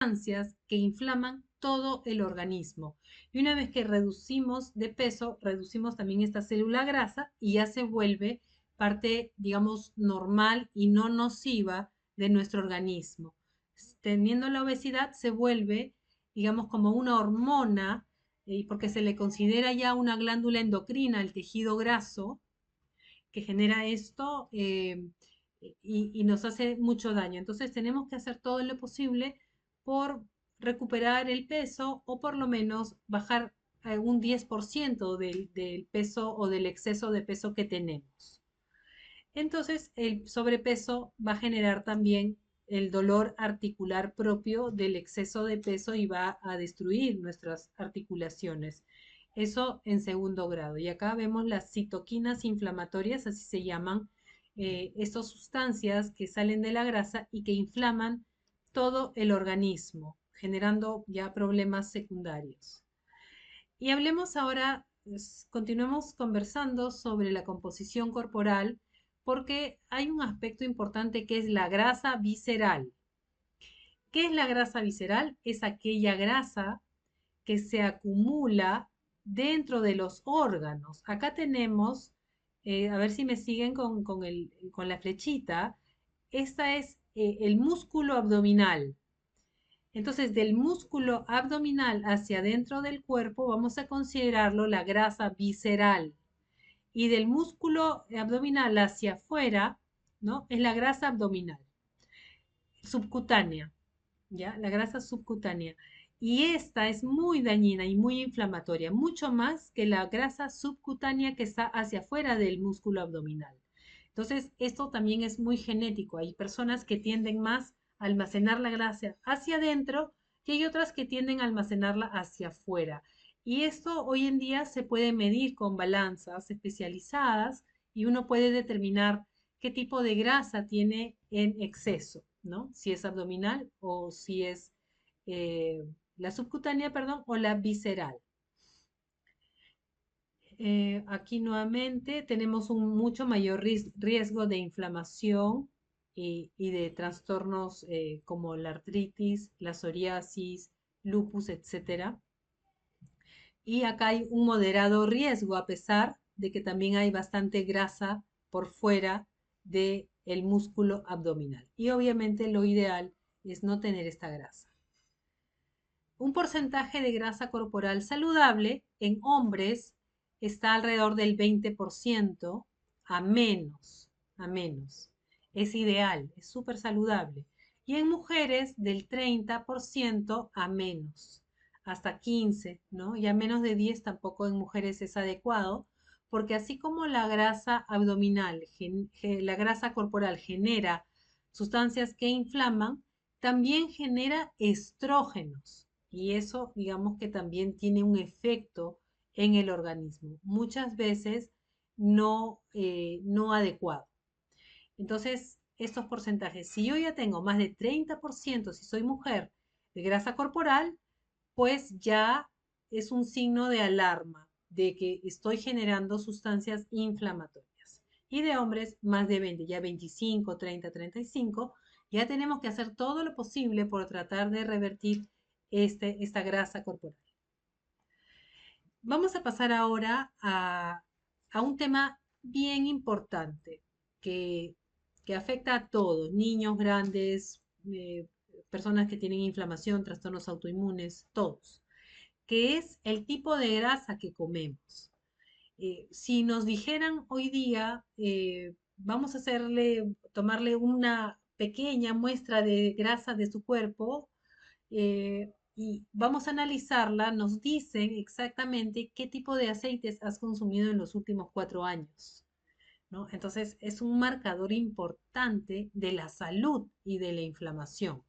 sustancias que inflaman todo el organismo. Y una vez que reducimos de peso, reducimos también esta célula grasa y ya se vuelve parte, digamos, normal y no nociva de nuestro organismo. Teniendo la obesidad se vuelve, digamos, como una hormona, porque se le considera ya una glándula endocrina, el tejido graso, que genera esto y nos hace mucho daño. Entonces tenemos que hacer todo lo posible por recuperar el peso o por lo menos bajar un 10% del peso o del exceso de peso que tenemos. Entonces el sobrepeso va a generar también el dolor articular propio del exceso de peso y va a destruir nuestras articulaciones. Eso en segundo grado. Y acá vemos las citoquinas inflamatorias, así se llaman, estas sustancias que salen de la grasa y que inflaman todo el organismo, generando ya problemas secundarios. Y hablemos ahora, continuemos conversando sobre la composición corporal, porque hay un aspecto importante que es la grasa visceral. ¿Qué es la grasa visceral? Es aquella grasa que se acumula dentro de los órganos. Acá tenemos, a ver si me siguen con la flechita, esta es el músculo abdominal. Entonces, del músculo abdominal hacia adentro del cuerpo vamos a considerarlo la grasa visceral. Y del músculo abdominal hacia afuera, ¿no? Es la grasa abdominal, subcutánea, ¿ya? La grasa subcutánea. Y esta es muy dañina y muy inflamatoria, mucho más que la grasa subcutánea que está hacia afuera del músculo abdominal. Entonces, esto también es muy genético. Hay personas que tienden más a almacenar la grasa hacia adentro y hay otras que tienden a almacenarla hacia afuera. Y esto hoy en día se puede medir con balanzas especializadas y uno puede determinar qué tipo de grasa tiene en exceso, ¿no? Si es abdominal o si es eh, la subcutánea, perdón, o la visceral. Aquí nuevamente tenemos un mucho mayor riesgo de inflamación y de trastornos como la artritis, la psoriasis, lupus, etcétera. Y acá hay un moderado riesgo, a pesar de que también hay bastante grasa por fuera del músculo abdominal. Y obviamente lo ideal es no tener esta grasa. Un porcentaje de grasa corporal saludable en hombres está alrededor del 20% a menos, a menos. Es ideal, es súper saludable. Y en mujeres del 30% a menos, hasta 15, ¿no? Y a menos de 10 tampoco en mujeres es adecuado, porque así como la grasa abdominal, la grasa corporal genera sustancias que inflaman, también genera estrógenos. Y eso, digamos que también tiene un efecto en el organismo, muchas veces no adecuado. Entonces, estos porcentajes, si yo ya tengo más de 30%, si soy mujer, de grasa corporal, pues ya es un signo de alarma de que estoy generando sustancias inflamatorias. Y de hombres, más de 20, ya 25, 30, 35, ya tenemos que hacer todo lo posible por tratar de revertir esta grasa corporal. Vamos a pasar ahora a un tema bien importante que, que afecta a todos, niños, grandes, personas que tienen inflamación, trastornos autoinmunes, todos, que es el tipo de grasa que comemos. Si nos dijeran hoy día, vamos a tomarle una pequeña muestra de grasa de su cuerpo, y vamos a analizarla, nos dicen exactamente qué tipo de aceites has consumido en los últimos 4 años, ¿no? Entonces, es un marcador importante de la salud y de la inflamación.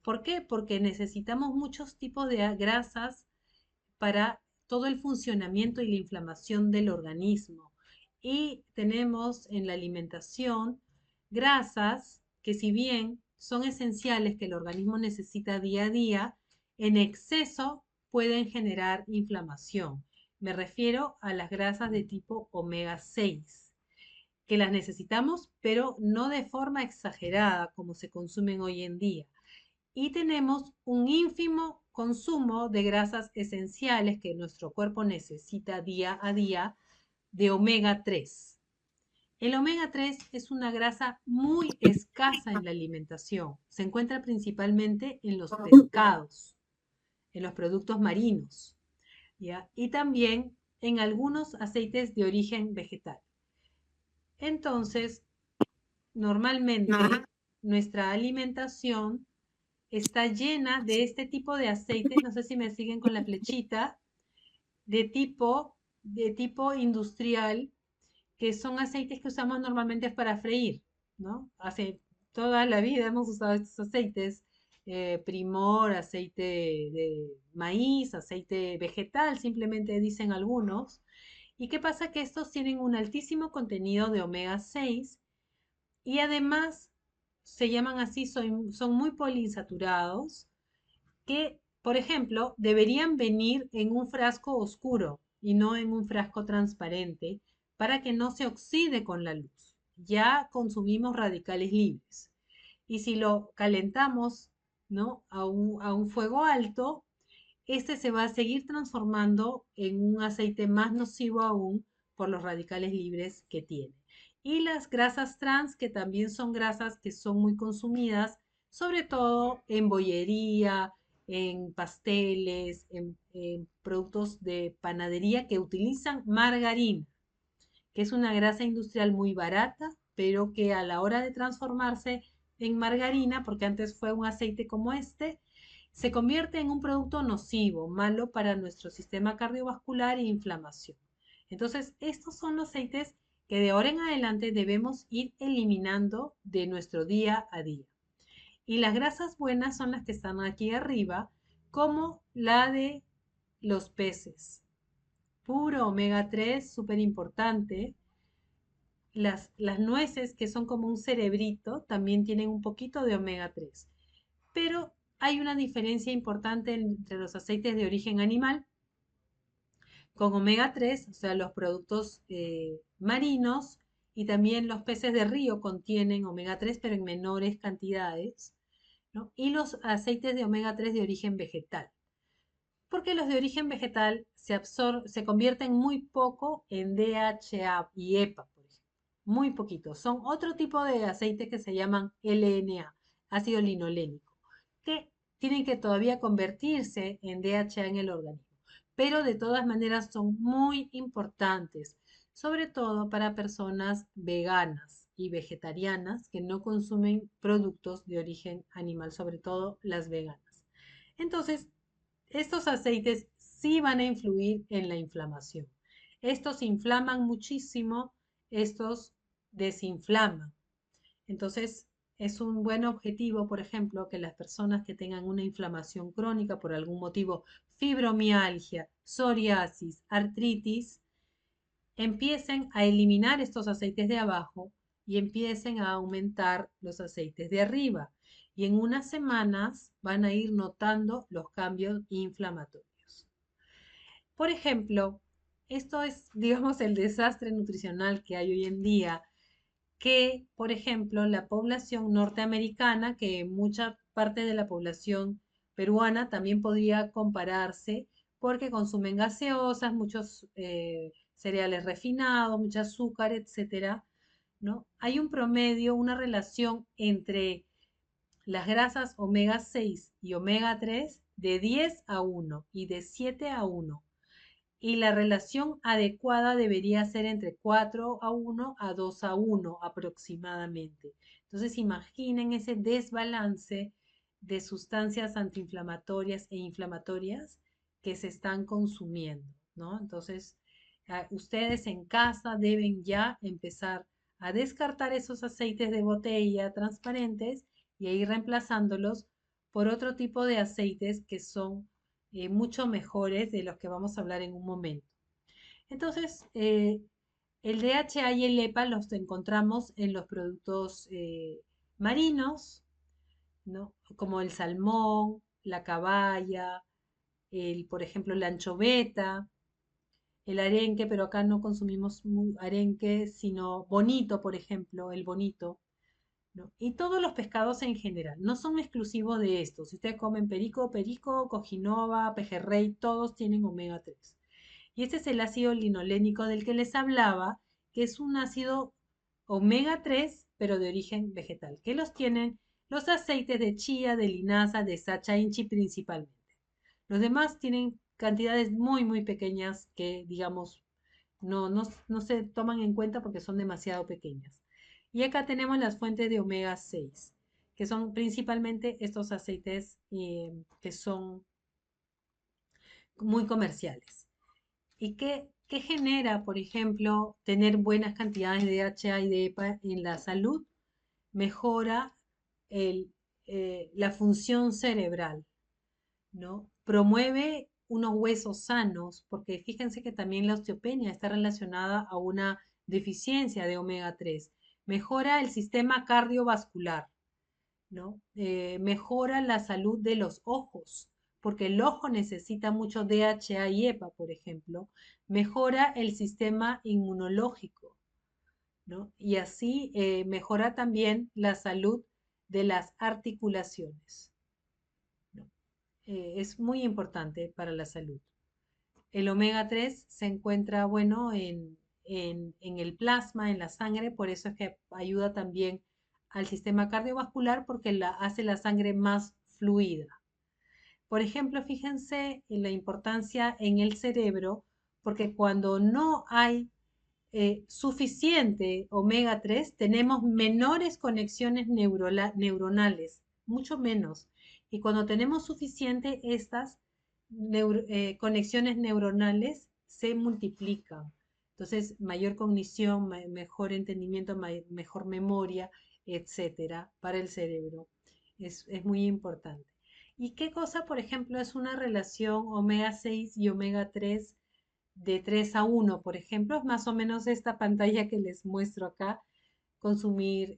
¿Por qué? Porque necesitamos muchos tipos de grasas para todo el funcionamiento y la inflamación del organismo. Y tenemos en la alimentación grasas que, si bien son esenciales que el organismo necesita día a día, en exceso pueden generar inflamación. Me refiero a las grasas de tipo omega 6, que las necesitamos, pero no de forma exagerada como se consumen hoy en día. y tenemos un ínfimo consumo de grasas esenciales que nuestro cuerpo necesita día a día de omega 3. El omega 3 es una grasa muy escasa en la alimentación. Se encuentra principalmente en los pescados, en los productos marinos, ¿ya? Y también en algunos aceites de origen vegetal. Entonces, normalmente nuestra alimentación está llena de este tipo de aceites, no sé si me siguen con la flechita, de tipo industrial, que son aceites que usamos normalmente para freír, ¿no? Hace toda la vida hemos usado estos aceites, Primor, aceite de maíz, aceite vegetal, simplemente dicen algunos. ¿Y qué pasa? Que estos tienen un altísimo contenido de omega 6 y además se llaman así, son muy poliinsaturados que, por ejemplo, deberían venir en un frasco oscuro y no en un frasco transparente para que no se oxide con la luz. Ya consumimos radicales libres. Y si lo calentamos, ¿no? a un fuego alto, este se va a seguir transformando en un aceite más nocivo aún por los radicales libres que tiene. Y las grasas trans, que también son grasas que son muy consumidas, sobre todo en bollería, en pasteles, en productos de panadería que utilizan margarina, que es una grasa industrial muy barata, pero que a la hora de transformarse en margarina, porque antes fue un aceite como este, se convierte en un producto nocivo, malo para nuestro sistema cardiovascular e inflamación. Entonces, estos son los aceites que de ahora en adelante debemos ir eliminando de nuestro día a día. Y las grasas buenas son las que están aquí arriba, como la de los peces. Puro omega 3, súper importante. Las nueces, que son como un cerebrito, también tienen un poquito de omega 3. Pero hay una diferencia importante entre los aceites de origen animal con omega 3, o sea, los productos marinos, y también los peces de río contienen omega 3, pero en menores cantidades, ¿no? Y los aceites de omega 3 de origen vegetal, porque los de origen vegetal se convierten muy poco en DHA y EPA, por ejemplo, muy poquito. Son otro tipo de aceites que se llaman LNA, ácido linolénico, que tienen que todavía convertirse en DHA en el organismo, pero de todas maneras son muy importantes, sobre todo para personas veganas y vegetarianas que no consumen productos de origen animal, sobre todo las veganas. Entonces, estos aceites sí van a influir en la inflamación. Estos inflaman muchísimo, estos desinflaman. Entonces, es un buen objetivo, por ejemplo, que las personas que tengan una inflamación crónica por algún motivo, fibromialgia, psoriasis, artritis, empiecen a eliminar estos aceites de abajo y empiecen a aumentar los aceites de arriba. Y en unas semanas van a ir notando los cambios inflamatorios. Por ejemplo, esto es, digamos, el desastre nutricional que hay hoy en día, que, por ejemplo, la población norteamericana, que mucha parte de la población peruana también podría compararse, porque consumen gaseosas, muchos cereales refinados, mucho azúcar, etcétera, ¿no? Hay un promedio, una relación entre las grasas omega 6 y omega 3 de 10 a 1 y de 7 a 1. Y la relación adecuada debería ser entre 4 a 1 a 2 a 1 aproximadamente. Entonces imaginen ese desbalance de sustancias antiinflamatorias e inflamatorias que se están consumiendo, ¿no? Entonces, ustedes en casa deben ya empezar a descartar esos aceites de botella transparentes y a ir reemplazándolos por otro tipo de aceites que son mucho mejores de los que vamos a hablar en un momento. Entonces, el DHA y el EPA los encontramos en los productos marinos, ¿no? Como el salmón, la caballa, por ejemplo, la anchoveta, el arenque, pero acá no consumimos arenque, sino bonito, por ejemplo, el bonito. ¿no? Y todos los pescados en general, no son exclusivos de estos. Si ustedes comen perico, perico, cojinova, pejerrey, todos tienen omega 3. Y este es el ácido linolénico del que les hablaba, que es un ácido omega 3, pero de origen vegetal, que los tienen los aceites de chía, de linaza, de sacha inchi principalmente. Los demás tienen cantidades muy, muy pequeñas que, digamos, no se toman en cuenta porque son demasiado pequeñas. Y acá tenemos las fuentes de omega 6, que son principalmente estos aceites que son muy comerciales. ¿Y qué genera, por ejemplo, tener buenas cantidades de DHA y de EPA en la salud? Mejora el, la función cerebral, ¿no? Promueve unos huesos sanos, porque fíjense que también la osteopenia está relacionada a una deficiencia de omega 3. Mejora el sistema cardiovascular, ¿no? Mejora la salud de los ojos, porque el ojo necesita mucho DHA y EPA, por ejemplo. Mejora el sistema inmunológico, ¿no? Y así mejora también la salud de las articulaciones, ¿no? Es muy importante para la salud. El omega 3 se encuentra, bueno, en el plasma, en la sangre, por eso es que ayuda también al sistema cardiovascular porque hace la sangre más fluida. Por ejemplo, fíjense en la importancia en el cerebro, porque cuando no hay suficiente omega 3, tenemos menores conexiones neuronales, mucho menos. Y cuando tenemos suficiente, estas conexiones neuronales se multiplican. Entonces, mayor cognición, mejor entendimiento, mejor memoria, etcétera, para el cerebro. Es muy importante. ¿Y qué cosa, por ejemplo, es una relación omega 6 y omega 3 de 3 a 1, por ejemplo? Es más o menos esta pantalla que les muestro acá. Consumir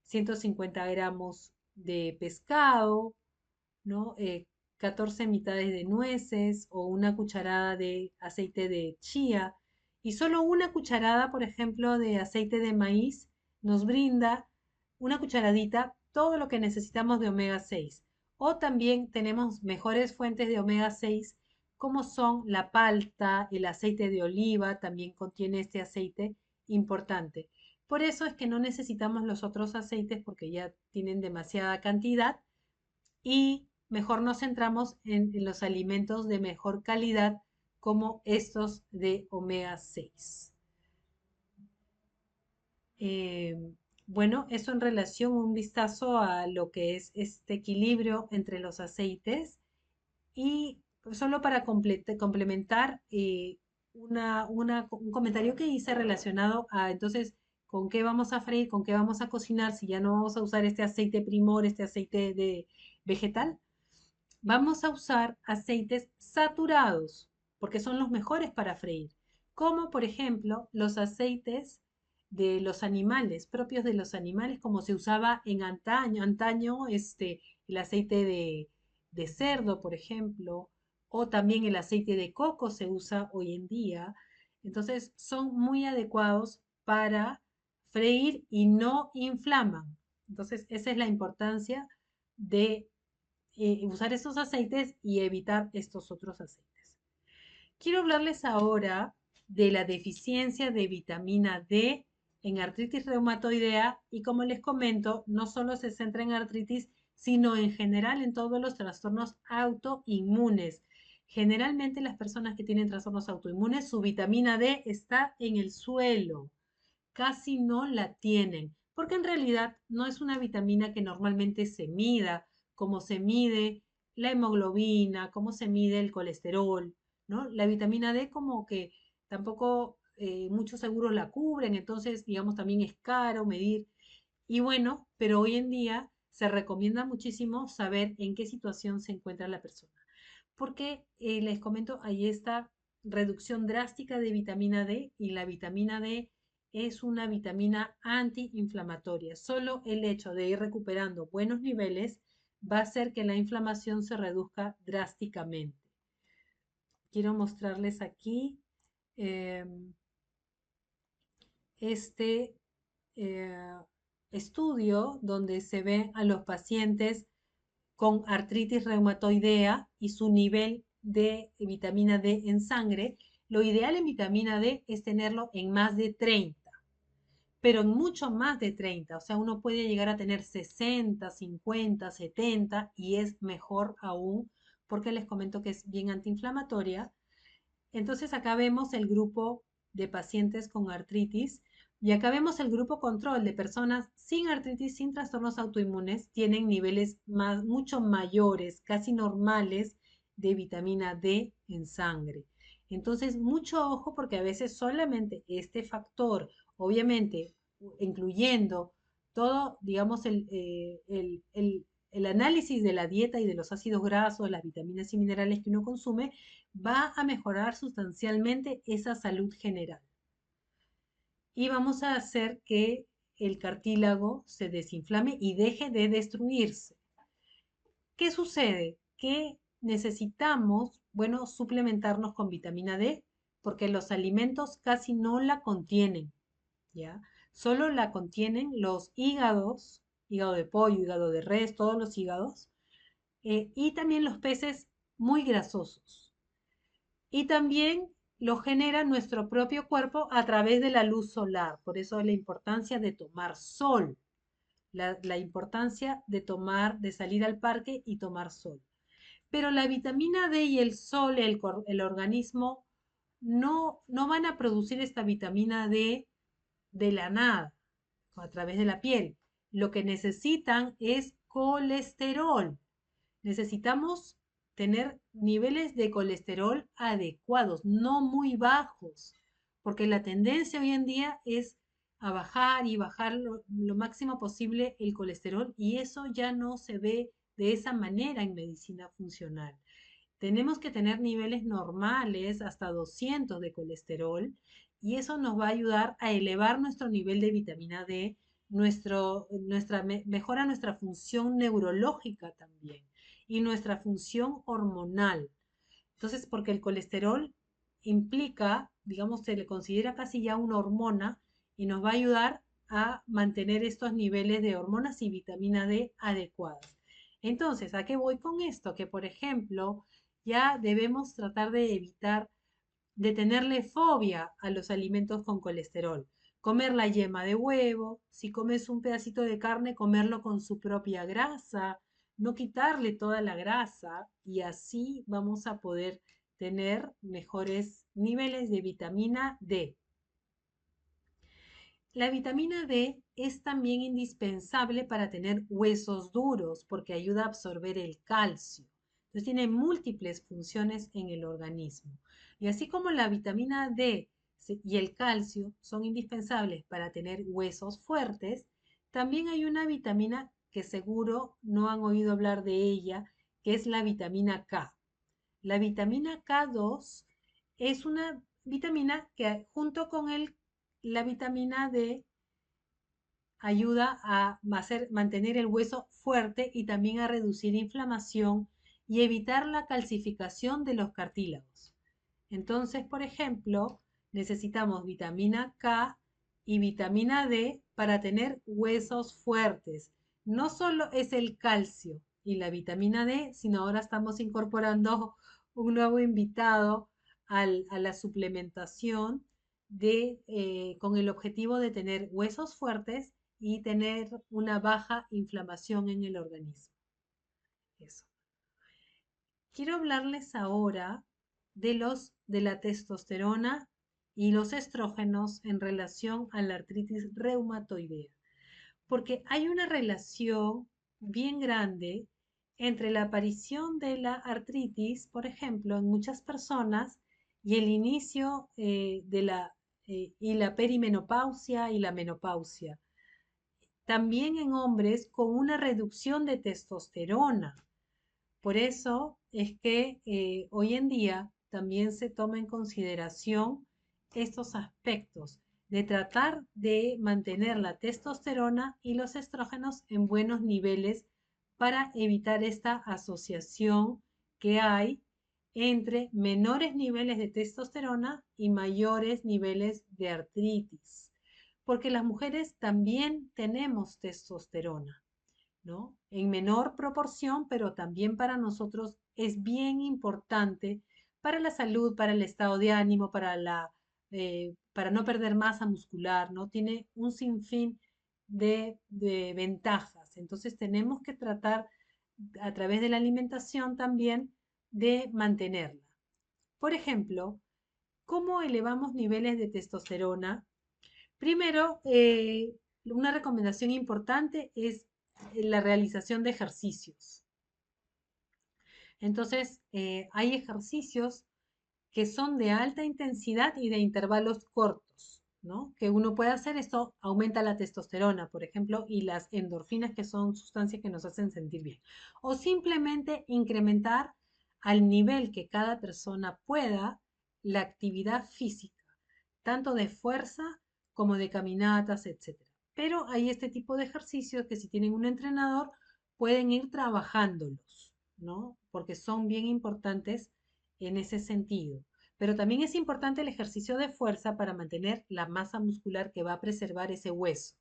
150 gramos de pescado, ¿no? 14 mitades de nueces o una cucharada de aceite de chía. Y solo una cucharada, por ejemplo, de aceite de maíz nos brinda una cucharadita todo lo que necesitamos de omega 6. O también tenemos mejores fuentes de omega 6 como son la palta, el aceite de oliva, también contiene este aceite importante. Por eso es que no necesitamos los otros aceites porque ya tienen demasiada cantidad y mejor nos centramos en los alimentos de mejor calidad como estos de omega 6. Eh, bueno, eso en relación, un vistazo a lo que es este equilibrio entre los aceites y solo para complementar un comentario que hice relacionado a entonces con qué vamos a freír, con qué vamos a cocinar, si ya no vamos a usar este aceite primor, este aceite de vegetal. Vamos a usar aceites saturados, porque son los mejores para freír, como por ejemplo los aceites de los animales, propios de los animales, como se usaba en antaño el aceite de cerdo, por ejemplo, o también el aceite de coco se usa hoy en día. Entonces son muy adecuados para freír y no inflaman. Entonces esa es la importancia de usar estos aceites y evitar estos otros aceites. Quiero hablarles ahora de la deficiencia de vitamina D en artritis reumatoidea y como les comento, no solo se centra en artritis, sino en general en todos los trastornos autoinmunes. Generalmente las personas que tienen trastornos autoinmunes, su vitamina D está en el suelo, casi no la tienen, porque en realidad no es una vitamina que normalmente se mida, como se mide la hemoglobina, como se mide el colesterol, ¿no? La vitamina D como que tampoco muchos seguros la cubren, entonces digamos también es caro medir. Y bueno, pero hoy en día se recomienda muchísimo saber en qué situación se encuentra la persona. Porque les comento, hay esta reducción drástica de vitamina D y la vitamina D es una vitamina antiinflamatoria. Solo el hecho de ir recuperando buenos niveles va a hacer que la inflamación se reduzca drásticamente. Quiero mostrarles aquí eh, este, eh, estudio donde se ve a los pacientes con artritis reumatoidea y su nivel de vitamina D en sangre. Lo ideal en vitamina D es tenerlo en más de 30, pero en mucho más de 30. O sea, uno puede llegar a tener 60, 50, 70 y es mejor aún porque les comento que es bien antiinflamatoria. Entonces acá vemos el grupo de pacientes con artritis y acá vemos el grupo control de personas sin artritis, sin trastornos autoinmunes, tienen niveles mucho mayores, casi normales, de vitamina D en sangre. Entonces, mucho ojo porque a veces solamente este factor, obviamente, incluyendo todo, digamos, el análisis de la dieta y de los ácidos grasos, las vitaminas y minerales que uno consume, va a mejorar sustancialmente esa salud general. Y vamos a hacer que el cartílago se desinflame y deje de destruirse. ¿Qué sucede? Que necesitamos, bueno, suplementarnos con vitamina D, porque los alimentos casi no la contienen, ¿ya? Solo la contienen los hígados, hígado de pollo, hígado de res, todos los hígados, y también los peces muy grasosos. Y también lo genera nuestro propio cuerpo a través de la luz solar. Por eso la importancia de tomar sol, la importancia de de salir al parque y tomar sol. Pero la vitamina D y el sol, el organismo, no van a producir esta vitamina D de la nada, a través de la piel. Lo que necesitan es colesterol. Necesitamos tener niveles de colesterol adecuados, no muy bajos, porque la tendencia hoy en día es a bajar y bajar lo máximo posible el colesterol y eso ya no se ve de esa manera en medicina funcional. Tenemos que tener niveles normales hasta 200 de colesterol y eso nos va a ayudar a elevar nuestro nivel de vitamina D, mejora nuestra función neurológica también y nuestra función hormonal. Entonces, porque el colesterol implica, digamos, se le considera casi ya una hormona y nos va a ayudar a mantener estos niveles de hormonas y vitamina D adecuadas. Entonces, ¿a qué voy con esto? Que, por ejemplo, ya debemos tratar de evitar de tenerle fobia a los alimentos con colesterol. Comer la yema de huevo, si comes un pedacito de carne, comerlo con su propia grasa, no quitarle toda la grasa y así vamos a poder tener mejores niveles de vitamina D. La vitamina D es también indispensable para tener huesos duros porque ayuda a absorber el calcio. Entonces tiene múltiples funciones en el organismo. Y así como la vitamina D y el calcio son indispensables para tener huesos fuertes, también hay una vitamina que seguro no han oído hablar de ella, que es la vitamina K. La vitamina K2 es una vitamina que junto con la vitamina D ayuda a mantener el hueso fuerte y también a reducir inflamación y evitar la calcificación de los cartílagos. Entonces, por ejemplo, necesitamos vitamina K y vitamina D para tener huesos fuertes. No solo es el calcio y la vitamina D, sino ahora estamos incorporando un nuevo invitado a la suplementación con el objetivo de tener huesos fuertes y tener una baja inflamación en el organismo. Eso. Quiero hablarles ahora de la testosterona y los estrógenos en relación a la artritis reumatoidea, porque hay una relación bien grande entre la aparición de la artritis, por ejemplo, en muchas personas y el inicio y la perimenopausia y la menopausia. También en hombres con una reducción de testosterona. Por eso es que hoy en día también se toma en consideración estos aspectos de tratar de mantener la testosterona y los estrógenos en buenos niveles para evitar esta asociación que hay entre menores niveles de testosterona y mayores niveles de artritis. porque las mujeres también tenemos testosterona, ¿no? En menor proporción, pero también para nosotros es bien importante para la salud, para el estado de ánimo, para no perder masa muscular, ¿no? Tiene un sinfín de ventajas. Entonces tenemos que tratar a través de la alimentación también de mantenerla. Por ejemplo, ¿cómo elevamos niveles de testosterona? Primero, una recomendación importante es la realización de ejercicios. Entonces, hay ejercicios que son de alta intensidad y de intervalos cortos, ¿no? Que uno puede hacer. Esto aumenta la testosterona, por ejemplo, y las endorfinas, que son sustancias que nos hacen sentir bien. O simplemente incrementar al nivel que cada persona pueda la actividad física, tanto de fuerza como de caminatas, etcétera. Pero hay este tipo de ejercicios que, si tienen un entrenador, pueden ir trabajándolos, ¿no? Porque son bien importantes en ese sentido. Pero también es importante el ejercicio de fuerza para mantener la masa muscular que va a preservar ese hueso.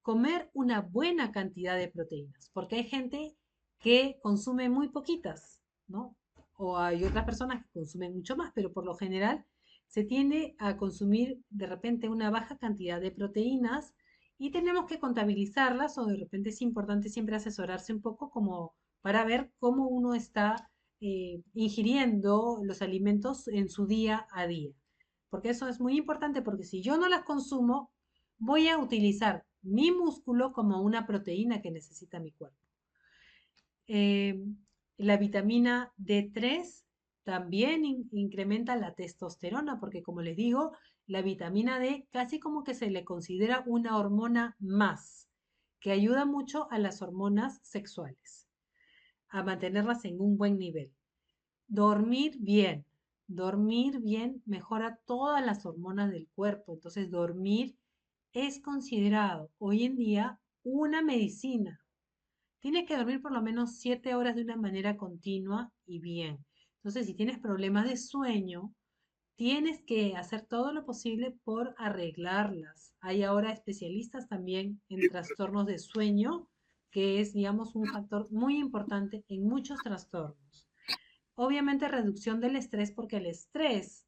Comer una buena cantidad de proteínas, porque hay gente que consume muy poquitas, ¿no? O hay otras personas que consumen mucho más, pero por lo general se tiende a consumir de repente una baja cantidad de proteínas, y tenemos que contabilizarlas, o de repente es importante siempre asesorarse un poco como para ver cómo uno está ingiriendo los alimentos en su día a día. Porque eso es muy importante, porque si yo no las consumo, voy a utilizar mi músculo como una proteína que necesita mi cuerpo. Eh, la vitamina D3 también incrementa la testosterona, porque, como les digo, la vitamina D casi como que se le considera una hormona más, que ayuda mucho a las hormonas sexuales, a mantenerlas en un buen nivel. Dormir bien. Dormir bien mejora todas las hormonas del cuerpo. Entonces, dormir es considerado hoy en día una medicina. Tienes que dormir por lo menos 7 horas de una manera continua y bien. Entonces, si tienes problemas de sueño, tienes que hacer todo lo posible por arreglarlas. Hay ahora especialistas también en trastornos de sueño, que es, digamos, un factor muy importante en muchos trastornos. Obviamente, reducción del estrés, porque el estrés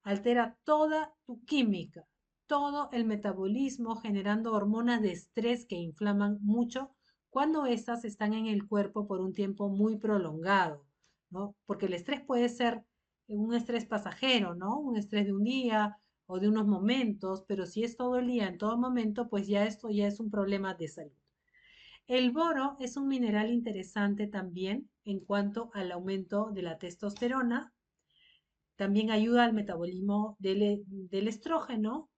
altera toda tu química, todo el metabolismo, generando hormonas de estrés que inflaman mucho cuando estas están en el cuerpo por un tiempo muy prolongado, ¿no? Porque el estrés puede ser un estrés pasajero, ¿no? Un estrés de un día o de unos momentos, pero si es todo el día, en todo momento, pues ya esto ya es un problema de salud. El boro es un mineral interesante también en cuanto al aumento de la testosterona. También ayuda al metabolismo del estrógeno,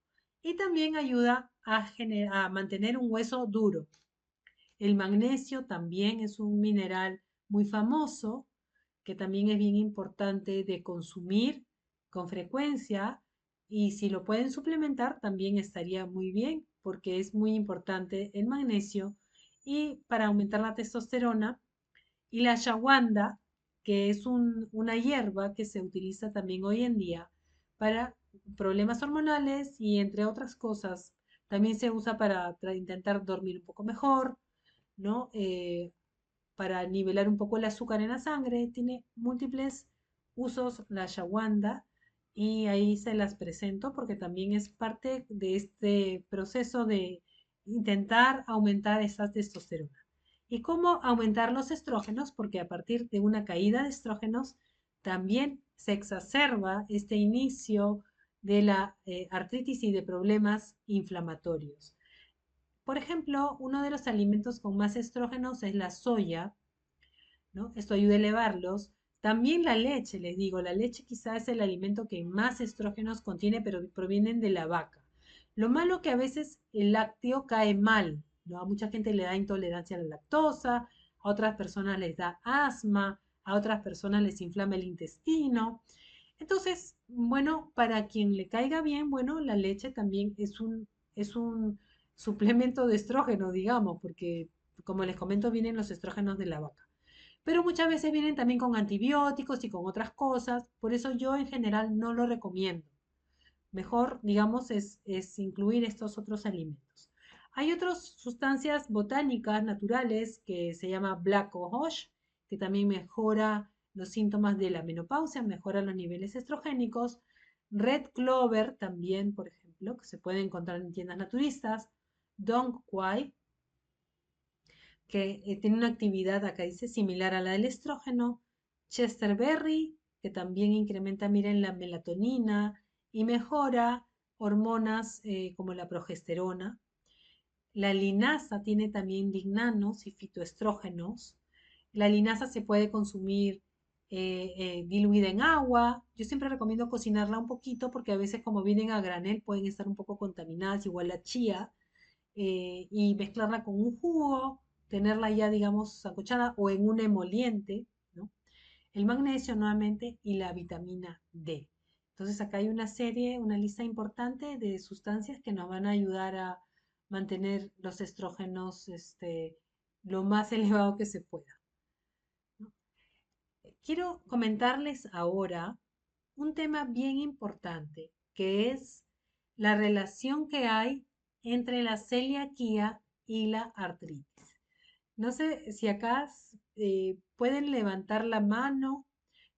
y también ayuda a mantener un hueso duro. El magnesio también es un mineral muy famoso, que también es bien importante de consumir con frecuencia, y si lo pueden suplementar también estaría muy bien, porque es muy importante el magnesio y para aumentar la testosterona. Y la ashwagandha, que es una hierba que se utiliza también hoy en día para problemas hormonales y entre otras cosas. También se usa para intentar dormir un poco mejor, ¿no? Para nivelar un poco el azúcar en la sangre. Tiene múltiples usos la ashwagandha, y ahí se las presento porque también es parte de este proceso de intentar aumentar esa testosterona. ¿Y cómo aumentar los estrógenos? Porque a partir de una caída de estrógenos también se exacerba este inicio de la artritis y de problemas inflamatorios. Por ejemplo, uno de los alimentos con más estrógenos es la soya, ¿no? Esto ayuda a elevarlos. También la leche, les digo, la leche quizás es el alimento que más estrógenos contiene, pero provienen de la vaca. Lo malo que a veces el lácteo cae mal, ¿no? A mucha gente le da intolerancia a la lactosa, a otras personas les da asma, a otras personas les inflama el intestino. Entonces, bueno, para quien le caiga bien, bueno, la leche también es un suplemento de estrógeno, digamos, porque, como les comento, vienen los estrógenos de la vaca. Pero muchas veces vienen también con antibióticos y con otras cosas, por eso yo en general no lo recomiendo. Mejor, digamos, es incluir estos otros alimentos. Hay otras sustancias botánicas naturales que se llama Black Cohosh, que también mejora los síntomas de la menopausia, mejora los niveles estrogénicos. Red Clover también, por ejemplo, que se puede encontrar en tiendas naturistas. Dong Quai, que tiene una actividad, acá dice, similar a la del estrógeno. Chesterberry, que también incrementa, miren, la melatonina y mejora hormonas como la progesterona. La linaza tiene también lignanos y fitoestrógenos. La linaza se puede consumir diluida en agua. Yo siempre recomiendo cocinarla un poquito porque a veces como vienen a granel pueden estar un poco contaminadas, igual la chía, y mezclarla con un jugo, tenerla ya, digamos, sancochada o en un emoliente, ¿no? El magnesio nuevamente y la vitamina D. Entonces acá hay una serie, una lista importante de sustancias que nos van a ayudar a mantener los estrógenos lo más elevado que se pueda, ¿no? Quiero comentarles ahora un tema bien importante, que es la relación que hay entre la celiaquía y la artritis. No sé si acá pueden levantar la mano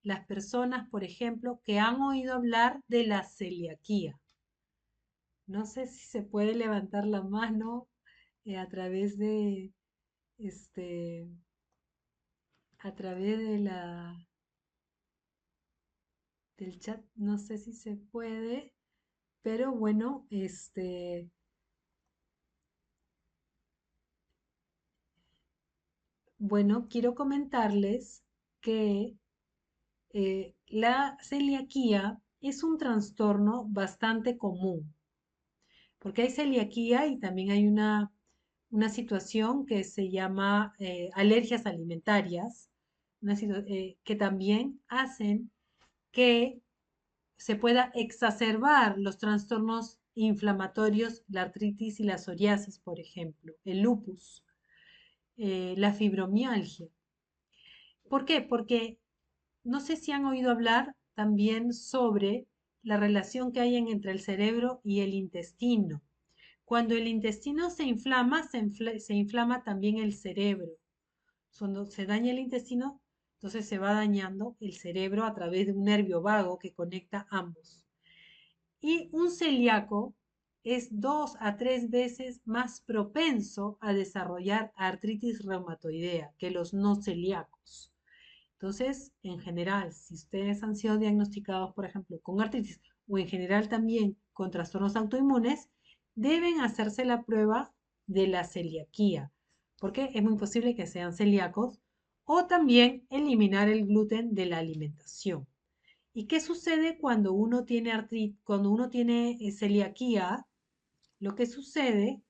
las personas, por ejemplo, que han oído hablar de la celiaquía. No sé si se puede levantar la mano a través de este, a través del chat. No sé si se puede, pero bueno, bueno, quiero comentarles que la celiaquía es un trastorno bastante común, porque hay celiaquía y también hay una situación que se llama alergias alimentarias, que también hacen que se pueda exacerbar los trastornos inflamatorios, la artritis y la psoriasis, por ejemplo, el lupus, la fibromialgia. ¿Por qué? Porque no sé si han oído hablar también sobre la relación que hay entre el cerebro y el intestino. Cuando el intestino se inflama también el cerebro. Cuando se daña el intestino, entonces se va dañando el cerebro a través de un nervio vago que conecta ambos. Y un celíaco es 2 a 3 veces más propenso a desarrollar artritis reumatoidea que los no celíacos. Entonces, en general, si ustedes han sido diagnosticados, por ejemplo, con artritis o en general también con trastornos autoinmunes, deben hacerse la prueba de la celiaquía, porque es muy posible que sean celíacos, o también eliminar el gluten de la alimentación. ¿Y qué sucede cuando uno tiene cuando uno tiene celiaquía? Lo que sucede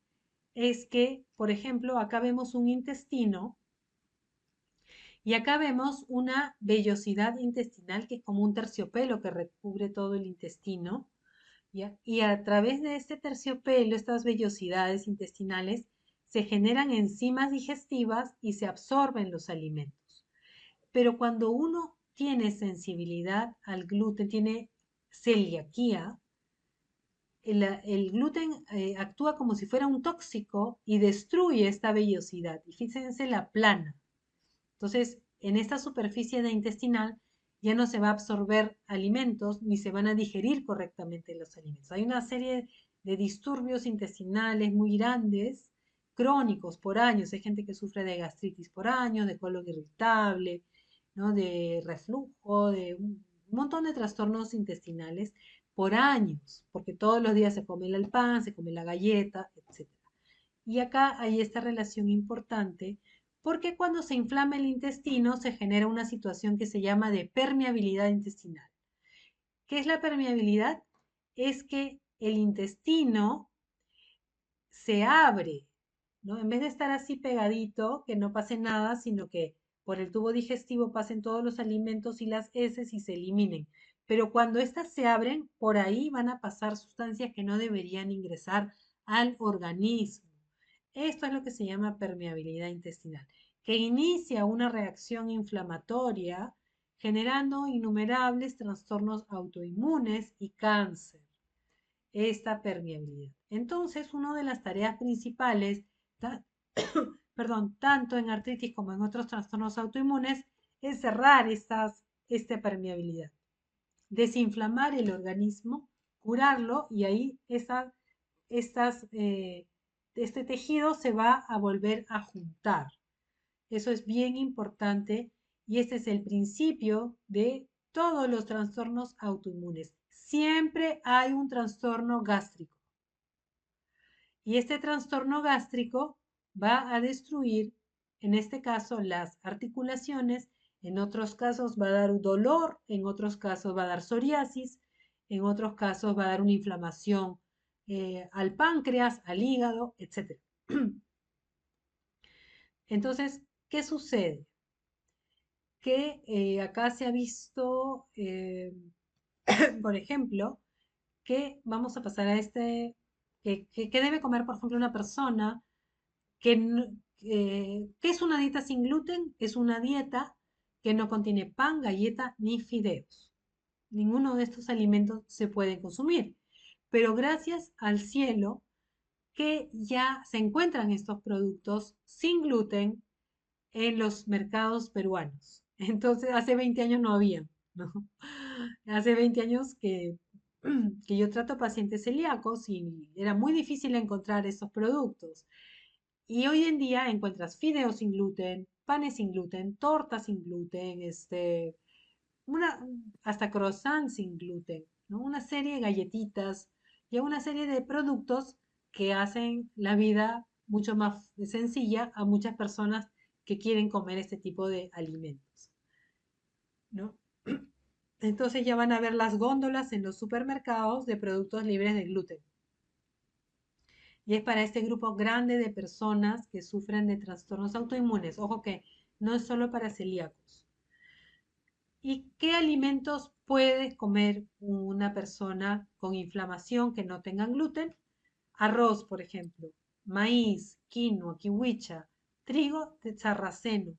es que, por ejemplo, acá vemos un intestino y acá vemos una vellosidad intestinal que es como un terciopelo que recubre todo el intestino, ¿ya? Y a través de este terciopelo, estas vellosidades intestinales, se generan enzimas digestivas y se absorben los alimentos. Pero cuando uno tiene sensibilidad al gluten, tiene celiaquía, el gluten actúa como si fuera un tóxico y destruye esta vellosidad. Y fíjense la plana. Entonces, en esta superficie de intestinal ya no se va a absorber alimentos ni se van a digerir correctamente los alimentos. Hay una serie de disturbios intestinales muy grandes, crónicos por años. Hay gente que sufre de gastritis por años, de colon irritable, ¿no? De reflujo, de un montón de trastornos intestinales por años, porque todos los días se come el pan, se come la galleta, etc. Y acá hay esta relación importante porque cuando se inflama el intestino se genera una situación que se llama de permeabilidad intestinal. ¿Qué es la permeabilidad? Es que el intestino se abre, ¿no? En vez de estar así pegadito, que no pase nada, sino que por el tubo digestivo pasen todos los alimentos y las heces y se eliminen. Pero cuando éstas se abren, por ahí van a pasar sustancias que no deberían ingresar al organismo. Esto es lo que se llama permeabilidad intestinal, que inicia una reacción inflamatoria generando innumerables trastornos autoinmunes y cáncer. esta permeabilidad. Entonces, una de las tareas principales, perdón, tanto en artritis como en otros trastornos autoinmunes, es cerrar esta permeabilidad, desinflamar el organismo, curarlo y ahí este tejido se va a volver a juntar. Eso es bien importante y este es el principio de todos los trastornos autoinmunes. Siempre hay un trastorno gástrico y este trastorno gástrico va a destruir, en este caso, las articulaciones, en otros casos va a dar dolor, en otros casos va a dar psoriasis, en otros casos va a dar una inflamación al páncreas, al hígado, etc. Entonces, ¿qué sucede? Que acá se ha visto, por ejemplo, que vamos a pasar a que debe comer, por ejemplo, una persona ¿qué es una dieta sin gluten? Es una dieta que no contiene pan, galleta ni fideos. Ninguno de estos alimentos se puede consumir. Pero gracias al cielo que ya se encuentran estos productos sin gluten en los mercados peruanos. Entonces, hace 20 años no había, ¿no? Hace 20 años que yo trato pacientes celíacos y era muy difícil encontrar esos productos. Y hoy en día encuentras fideos sin gluten, panes sin gluten, tortas sin gluten, una, hasta croissants sin gluten, ¿no? Una serie de galletitas y una serie de productos que hacen la vida mucho más sencilla a muchas personas que quieren comer este tipo de alimentos, ¿no? Entonces ya van a ver las góndolas en los supermercados de productos libres de gluten. Y es para este grupo grande de personas que sufren de trastornos autoinmunes. Ojo que no es solo para celíacos. ¿Y qué alimentos puede comer una persona con inflamación que no tenga gluten? Arroz, por ejemplo, maíz, quinoa, kiwicha, trigo de sarraceno,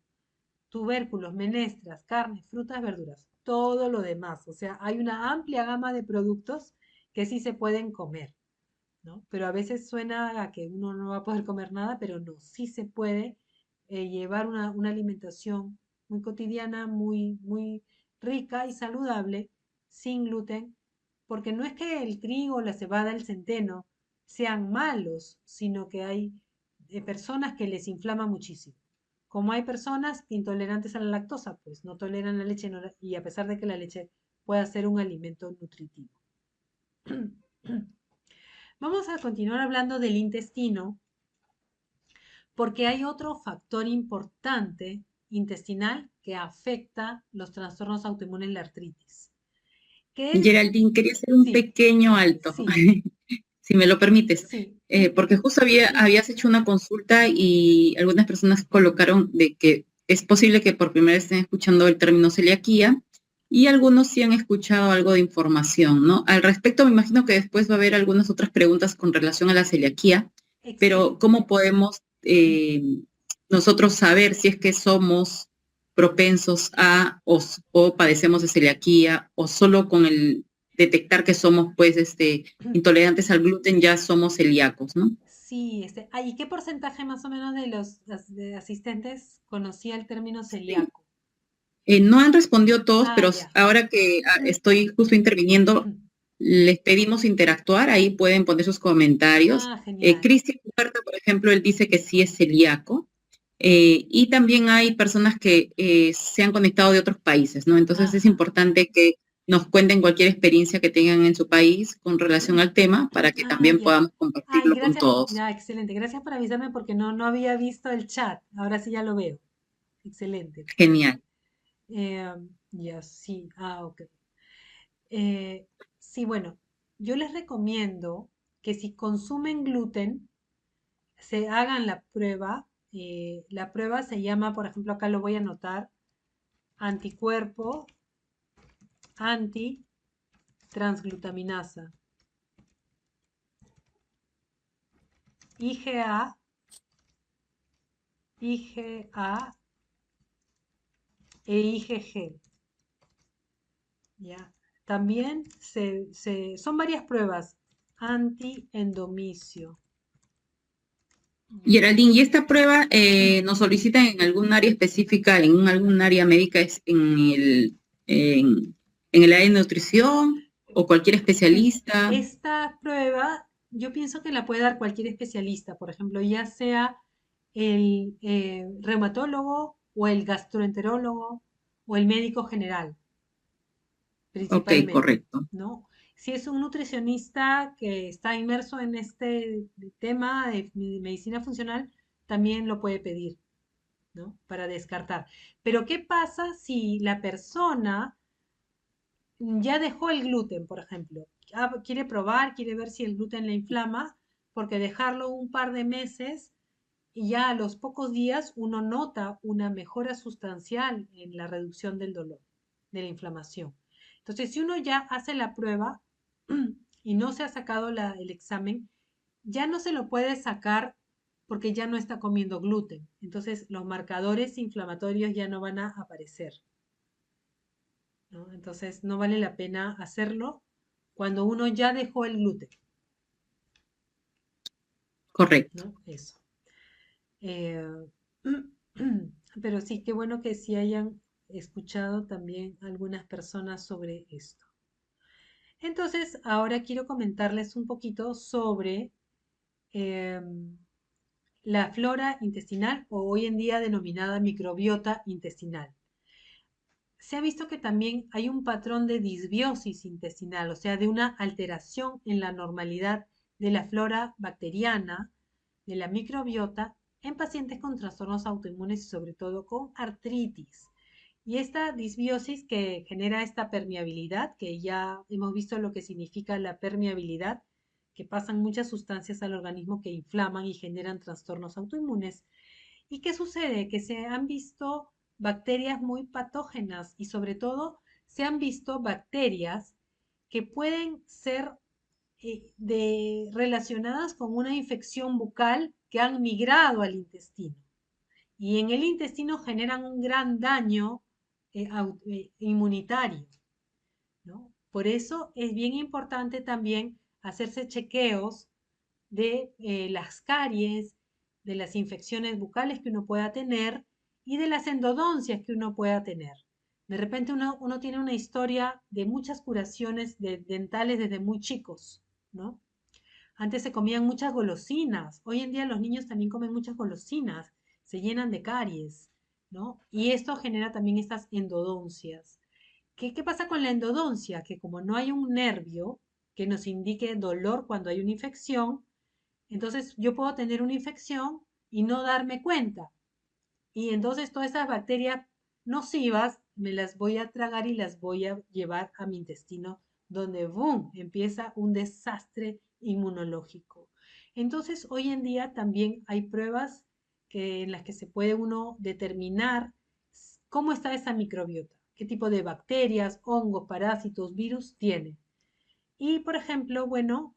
tubérculos, menestras, carnes, frutas, verduras, todo lo demás. O sea, hay una amplia gama de productos que sí se pueden comer, ¿no? Pero a veces suena a que uno no va a poder comer nada, pero no, sí se puede llevar una alimentación muy cotidiana, muy rica y saludable, sin gluten, porque no es que el trigo, la cebada, el centeno sean malos, sino que hay personas que les inflama muchísimo. Como hay personas intolerantes a la lactosa, pues no toleran la leche y a pesar de que la leche pueda ser un alimento nutritivo. Vamos a continuar hablando del intestino porque hay otro factor importante intestinal que afecta los trastornos autoinmunes y la artritis, que es, Geraldine, quería hacer un sí, pequeño alto, sí, si me lo permites, sí, porque justo habías hecho una consulta y algunas personas colocaron de que es posible que por primera vez estén escuchando el término celiaquía y algunos sí han escuchado algo de información, ¿no? Al respecto, me imagino que después va a haber algunas otras preguntas con relación a la celiaquía, pero excelente. ¿cómo podemos nosotros saber si es que somos propensos a o padecemos de celiaquía o solo con el detectar que somos pues intolerantes al gluten ya somos celíacos, ¿no? Sí, ¿y qué porcentaje más o menos de los de asistentes conocía el término Sí. celíaco? No han respondido todos, Ah, pero ya. ahora que estoy justo interviniendo, les pedimos interactuar, ahí pueden poner sus comentarios. Ah, genial. Cristian Huerta, por ejemplo, él dice que sí es celíaco. Y también hay personas que se han conectado de otros países, ¿no? Entonces es Ajá. importante que nos cuenten cualquier experiencia que tengan en su país con relación al tema para que Ah, también ya. podamos Ay, compartirlo con gracias. todos. Ya, excelente. Gracias por avisarme porque no había visto el chat. Ahora sí ya lo veo. Excelente, excelente. Genial. Ya, sí. Ah, ok. Eh, sí, bueno, yo les recomiendo que si consumen gluten, se hagan la prueba. La prueba se llama, por ejemplo, acá lo voy a anotar, anticuerpo antitransglutaminasa. IgA, IgA e IgG. ¿Ya? También son varias pruebas. antiendomicio. Geraldine, ¿y esta prueba nos solicitan en algún área específica, en algún área médica, es en el área de nutrición o cualquier especialista? Esta prueba yo pienso que la puede dar cualquier especialista, por ejemplo, ya sea el reumatólogo o el gastroenterólogo o el médico general, Ok, principalmente, correcto. ¿no? Si es un nutricionista que está inmerso en este tema de medicina funcional, también lo puede pedir, ¿no? Para descartar. Pero ¿qué pasa si la persona ya dejó el gluten, por ejemplo? Quiere probar, quiere ver si el gluten le inflama, porque dejarlo un par de meses y ya a los pocos días uno nota una mejora sustancial en la reducción del dolor, de la inflamación. Entonces, si uno ya hace la prueba y no se ha sacado el examen, ya no se lo puede sacar porque ya no está comiendo gluten. Entonces, los marcadores inflamatorios ya no van a aparecer, ¿no? Entonces, no vale la pena hacerlo cuando uno ya dejó el gluten, Correcto. ¿no? Eso. Eh, pero sí, qué bueno que sí hayan escuchado también algunas personas sobre esto. Entonces, ahora quiero comentarles un poquito sobre la flora intestinal o hoy en día denominada microbiota intestinal. Se ha visto que también hay un patrón de disbiosis intestinal, o sea, de una alteración en la normalidad de la flora bacteriana, de la microbiota, en pacientes con trastornos autoinmunes y sobre todo con artritis. Y esta disbiosis que genera esta permeabilidad, que ya hemos visto lo que significa la permeabilidad, que pasan muchas sustancias al organismo que inflaman y generan trastornos autoinmunes. ¿Y qué sucede? Que se han visto bacterias muy patógenas y sobre todo se han visto bacterias que pueden ser relacionadas con una infección bucal que han migrado al intestino. Y en el intestino generan un gran daño inmunitario, ¿no? Por eso es bien importante también hacerse chequeos de las caries, de las infecciones bucales que uno pueda tener y de las endodoncias que uno pueda tener. De repente uno tiene una historia de muchas curaciones dentales desde muy chicos, ¿no? Antes se comían muchas golosinas, hoy en día los niños también comen muchas golosinas, se llenan de caries, ¿no? Y esto genera también estas endodoncias. ¿Qué pasa con la endodoncia? Que como no hay un nervio que nos indique dolor cuando hay una infección, entonces yo puedo tener una infección y no darme cuenta. Y entonces todas esas bacterias nocivas me las voy a tragar y las voy a llevar a mi intestino, donde, ¡boom!, empieza un desastre inmunológico. Entonces, hoy en día también hay pruebas en las que se puede uno determinar cómo está esa microbiota, qué tipo de bacterias, hongos, parásitos, virus tiene. Y, por ejemplo, bueno,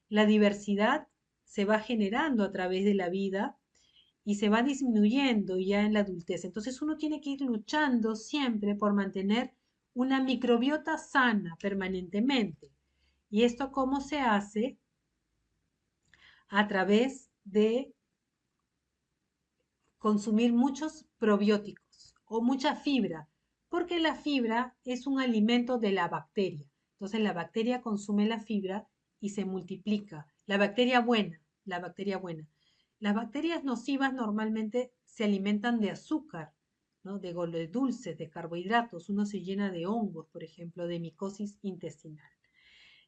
la diversidad se va generando a través de la vida y se va disminuyendo ya en la adultez. Entonces uno tiene que ir luchando siempre por mantener una microbiota sana permanentemente. ¿Y esto cómo se hace? A través de consumir muchos probióticos o mucha fibra, porque la fibra es un alimento de la bacteria. Entonces la bacteria consume la fibra y se multiplica. La bacteria buena, la bacteria buena. Las bacterias nocivas normalmente se alimentan de azúcar, ¿no? De dulces, de carbohidratos. Uno se llena de hongos, por ejemplo, de micosis intestinal.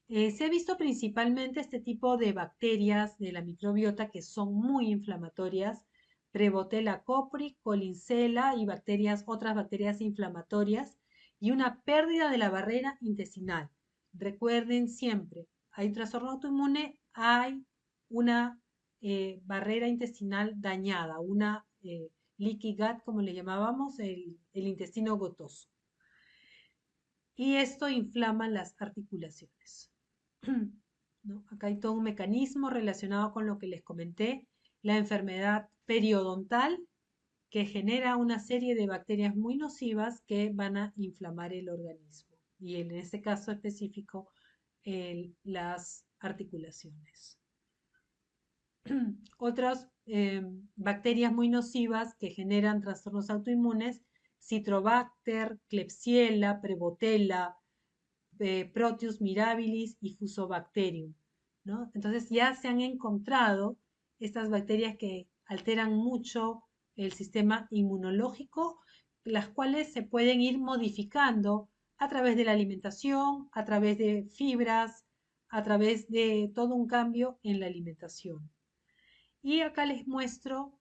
Se ha visto principalmente este tipo de bacterias de la microbiota que son muy inflamatorias, Prevotella copri, Collinsella y otras bacterias inflamatorias y una pérdida de la barrera intestinal. Recuerden siempre, hay un trastorno autoinmune, hay una barrera intestinal dañada, una leaky gut, como le llamábamos, el intestino gotoso. Y esto inflama las articulaciones. ¿No? Acá hay todo un mecanismo relacionado con lo que les comenté, la enfermedad periodontal que genera una serie de bacterias muy nocivas que van a inflamar el organismo. Y en este caso específico, las articulaciones. Otras bacterias muy nocivas que generan trastornos autoinmunes: Citrobacter, Klebsiella, Prevotella, Proteus mirabilis y Fusobacterium, ¿no? Entonces ya se han encontrado estas bacterias que alteran mucho el sistema inmunológico, las cuales se pueden ir modificando a través de la alimentación, a través de fibras, a través de todo un cambio en la alimentación. Y acá les muestro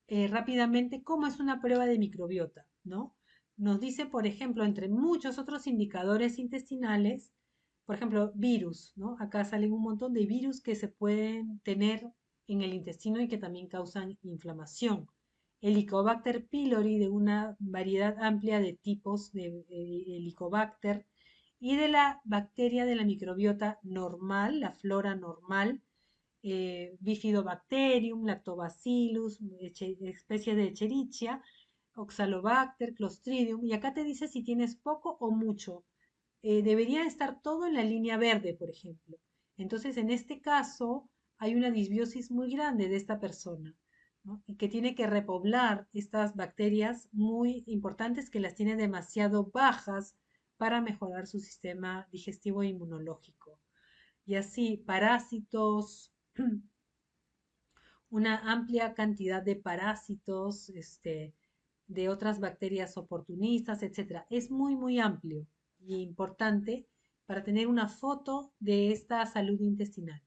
rápidamente cómo es una prueba de microbiota, ¿no? Nos dice, por ejemplo, entre muchos otros indicadores intestinales, por ejemplo, virus, ¿no? Acá salen un montón de virus que se pueden tener en el intestino y que también causan inflamación. Helicobacter pylori, de una variedad amplia de tipos de Helicobacter, y de la bacteria de la microbiota normal, la flora normal, Bifidobacterium, Lactobacillus, especie de Escherichia, Oxalobacter, Clostridium, y acá te dice si tienes poco o mucho. Debería estar todo en la línea verde, por ejemplo. Entonces, en este caso, hay una disbiosis muy grande de esta persona, ¿no? Y que tiene que repoblar estas bacterias muy importantes que las tiene demasiado bajas para mejorar su sistema digestivo e inmunológico. Y así, parásitos, una amplia cantidad de parásitos, de otras bacterias oportunistas, etc. Es muy, muy amplio y importante para tener una foto de esta salud intestinal.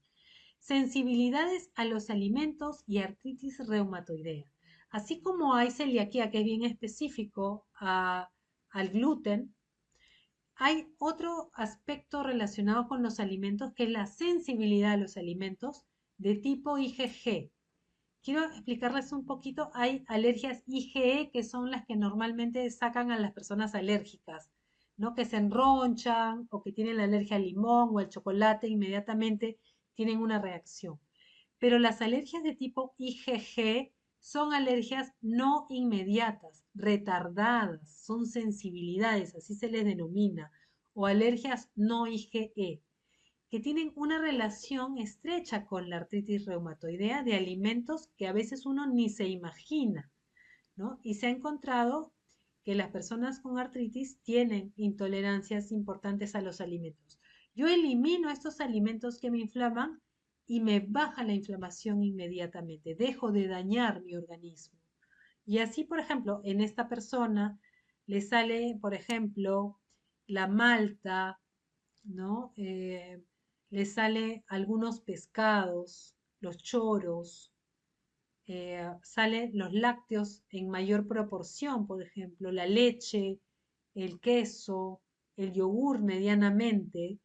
Sensibilidades a los alimentos y artritis reumatoidea. Así como hay celiaquía, que es bien específico al gluten, hay otro aspecto relacionado con los alimentos, que es la sensibilidad a los alimentos de tipo IgG. Quiero explicarles un poquito. Hay alergias IgE, que son las que normalmente sacan a las personas alérgicas, ¿no? Que se enronchan o que tienen la alergia al limón o al chocolate, inmediatamente tienen una reacción. Pero las alergias de tipo IgG son alergias no inmediatas, retardadas, son sensibilidades, así se les denomina, o alergias no IgE, que tienen una relación estrecha con la artritis reumatoidea de alimentos que a veces uno ni se imagina, ¿no? Y se ha encontrado que las personas con artritis tienen intolerancias importantes a los alimentos. Yo elimino estos alimentos que me inflaman y me baja la inflamación inmediatamente, dejo de dañar mi organismo. Y así, por ejemplo, en esta persona le sale, por ejemplo, la malta, ¿no? Le sale algunos pescados, los choros, salen los lácteos en mayor proporción, por ejemplo, la leche, el queso, el yogur medianamente,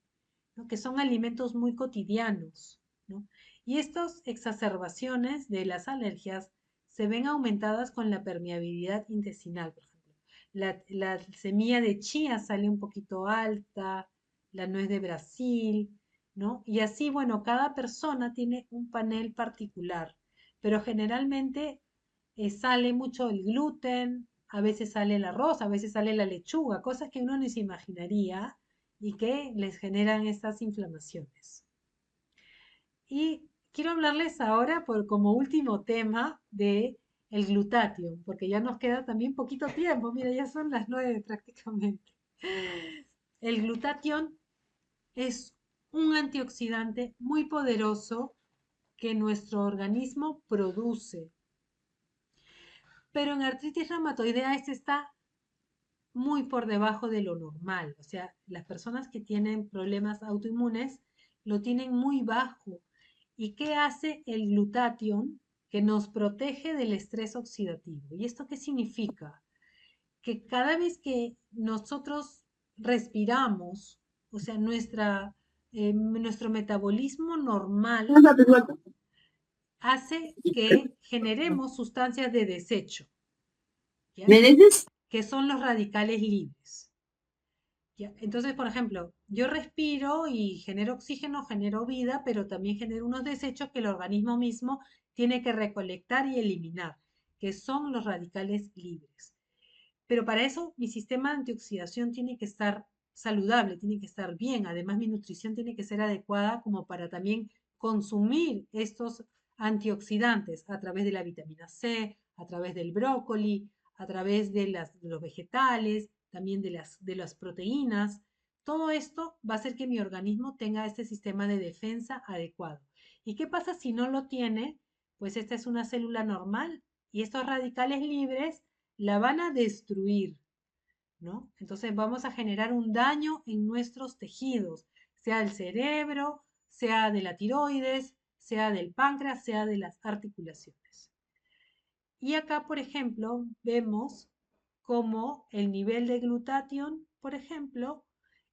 ¿no? Que son alimentos muy cotidianos, ¿no? Y estas exacerbaciones de las alergias se ven aumentadas con la permeabilidad intestinal, por ejemplo. La semilla de chía sale un poquito alta, la nuez de Brasil, ¿no? Y así, bueno, cada persona tiene un panel particular, pero generalmente sale mucho el gluten, a veces sale el arroz, a veces sale la lechuga, cosas que uno ni se imaginaría y que les generan estas inflamaciones. Y quiero hablarles ahora como último tema de el glutatión, porque ya nos queda también poquito tiempo, mira, ya son las 9 prácticamente. El glutatión es un antioxidante muy poderoso que nuestro organismo produce. Pero en artritis reumatoidea este está muy por debajo de lo normal. O sea, las personas que tienen problemas autoinmunes lo tienen muy bajo. ¿Y qué hace el glutatión? Que nos protege del estrés oxidativo. ¿Y esto qué significa? Que cada vez que nosotros respiramos, o sea, nuestro metabolismo normal hace que generemos sustancias de desecho, ¿ya? Que son los radicales libres. ¿Ya? Entonces, por ejemplo, yo respiro y genero oxígeno, genero vida, pero también genero unos desechos que el organismo mismo tiene que recolectar y eliminar, que son los radicales libres. Pero para eso mi sistema de antioxidación tiene que estar saludable, tiene que estar bien. Además, mi nutrición tiene que ser adecuada como para también consumir estos antioxidantes a través de la vitamina C, a través del brócoli, a través de los vegetales, también de las proteínas. Todo esto va a hacer que mi organismo tenga este sistema de defensa adecuado. ¿Y qué pasa si no lo tiene? Pues esta es una célula normal y estos radicales libres la van a destruir, ¿no? Entonces vamos a generar un daño en nuestros tejidos, sea del cerebro, sea de la tiroides, sea del páncreas, sea de las articulaciones. Y acá, por ejemplo, vemos cómo el nivel de glutatión, por ejemplo,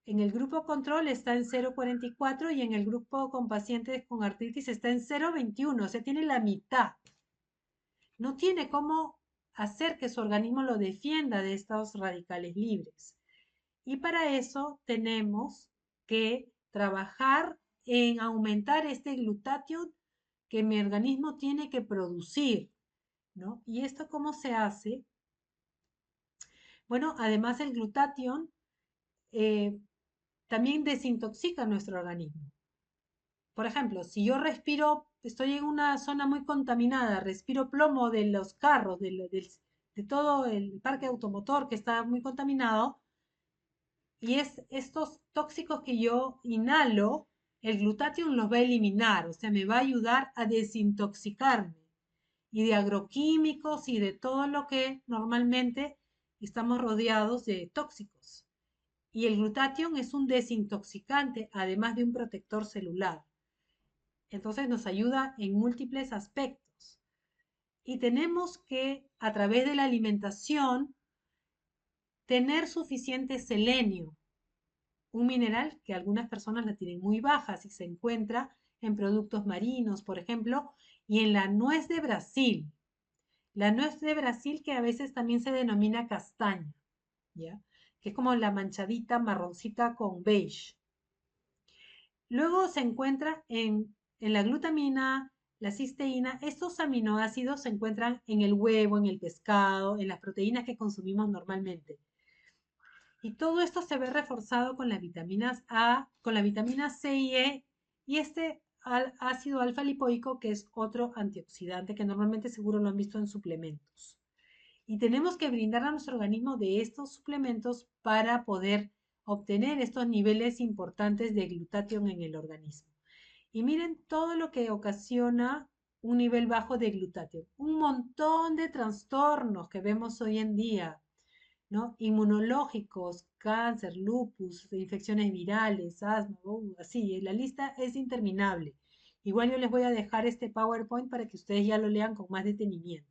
en el grupo control está en 0,44 y en el grupo con pacientes con artritis está en 0,21, o sea, tiene la mitad. No tiene cómo hacer que su organismo lo defienda de estos radicales libres. Y para eso tenemos que trabajar en aumentar este glutatión que mi organismo tiene que producir, ¿no? ¿Y esto cómo se hace? Bueno, además el glutatión eh, también desintoxica nuestro organismo. Por ejemplo, si yo respiro, estoy en una zona muy contaminada, respiro plomo de los carros, de todo el parque automotor que está muy contaminado, y estos tóxicos que yo inhalo, el glutatión los va a eliminar, o sea, me va a ayudar a desintoxicarme y de agroquímicos y de todo lo que normalmente estamos rodeados de tóxicos. Y el glutatión es un desintoxicante, además de un protector celular. Entonces nos ayuda en múltiples aspectos. Y tenemos que, a través de la alimentación, tener suficiente selenio, un mineral que algunas personas la tienen muy baja, si se encuentra en productos marinos, por ejemplo, y en la nuez de Brasil. La nuez de Brasil que a veces también se denomina castaña, ¿ya? Que es como la manchadita marroncita con beige. Luego se encuentra en la glutamina, la cisteína. Estos aminoácidos se encuentran en el huevo, en el pescado, en las proteínas que consumimos normalmente. Y todo esto se ve reforzado con las vitaminas A, con la vitamina C y E, y este ácido alfa lipoico, que es otro antioxidante que normalmente seguro lo han visto en suplementos. Y tenemos que brindar a nuestro organismo de estos suplementos para poder obtener estos niveles importantes de glutatión en el organismo. Y miren todo lo que ocasiona un nivel bajo de glutatión. Un montón de trastornos que vemos hoy en día, ¿no? Inmunológicos, cáncer, lupus, infecciones virales, asma, así, la lista es interminable. Igual yo les voy a dejar este PowerPoint para que ustedes ya lo lean con más detenimiento.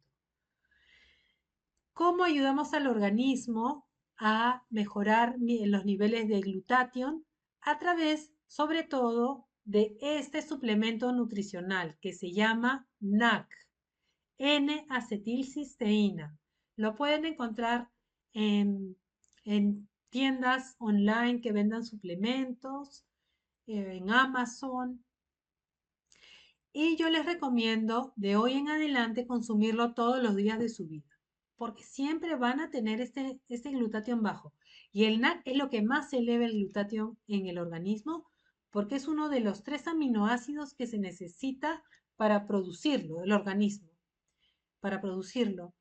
¿Cómo ayudamos al organismo a mejorar los niveles de glutatión? A través, sobre todo, de este suplemento nutricional que se llama NAC, N-acetilcisteína. Lo pueden encontrar en, en tiendas online que vendan suplementos, en Amazon. Y yo les recomiendo de hoy en adelante consumirlo todos los días de su vida, porque siempre van a tener este glutatión bajo. Y el NAC es lo que más eleva el glutatión en el organismo, porque es uno de los 3 aminoácidos que se necesita para producirlo, el organismo, para producirlo.